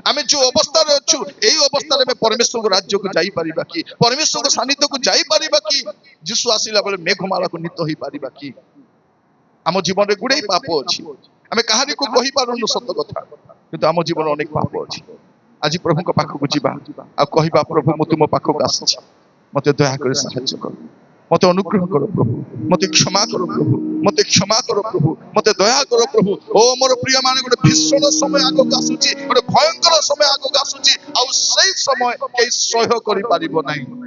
ଆମେ ଯୋଉ ଅବସ୍ଥାରେ ଅଛୁ, ଏଇ ଅବସ୍ଥାରେ ଆମେ ପରମେଶ୍ୱରଙ୍କ ରାଜ୍ୟକୁ ଯାଇପାରିବା କି? ପରମେଶ୍ୱରଙ୍କ ସାନ୍ନିଧ୍ୟକୁ ଯାଇପାରିବା କି? ଯୀଶୁ ଆସିଲା ବେଳେ ମେଘମାଳାକୁ ନୀତ ହେଇପାରିବା କି? ଆମ ଜୀବନରେ ଗୁଡ଼େ ପାପ ଅଛି, ଆମେ କାହାରିକୁ କହିପାରୁନୁ ସତ କଥା, କିନ୍ତୁ ଆମ ଜୀବନରେ ଅନେକ ପାପ ଅଛି। ଆଜି ପ୍ରଭୁଙ୍କ ପାଖକୁ ଯିବା ଆଉ କହିବା, ପ୍ରଭୁ ମୁଁ ତୁମ ପାଖକୁ ଆସିଛି, ମତେ ଦୟାକରି ସାହାଯ୍ୟ କର, ମତେ ଅନୁଗ୍ରହ କର ପ୍ରଭୁ, ମତେ କ୍ଷମା କର ପ୍ରଭୁ, ମତେ କ୍ଷମା କର ପ୍ରଭୁ, ମତେ ଦୟା କର ପ୍ରଭୁ। ଓ ମୋର ପ୍ରିୟ ମାନେ, ଗୋଟେ ଭୀଷଣ ସମୟ ଆଗକୁ ଆସୁଛି, ଗୋଟେ ଭୟଙ୍କର ସମୟ ଆଗକୁ ଆସୁଛି, ଆଉ ସେଇ ସମୟ କେହି ସହ୍ୟ କରିପାରିବ ନାହିଁ।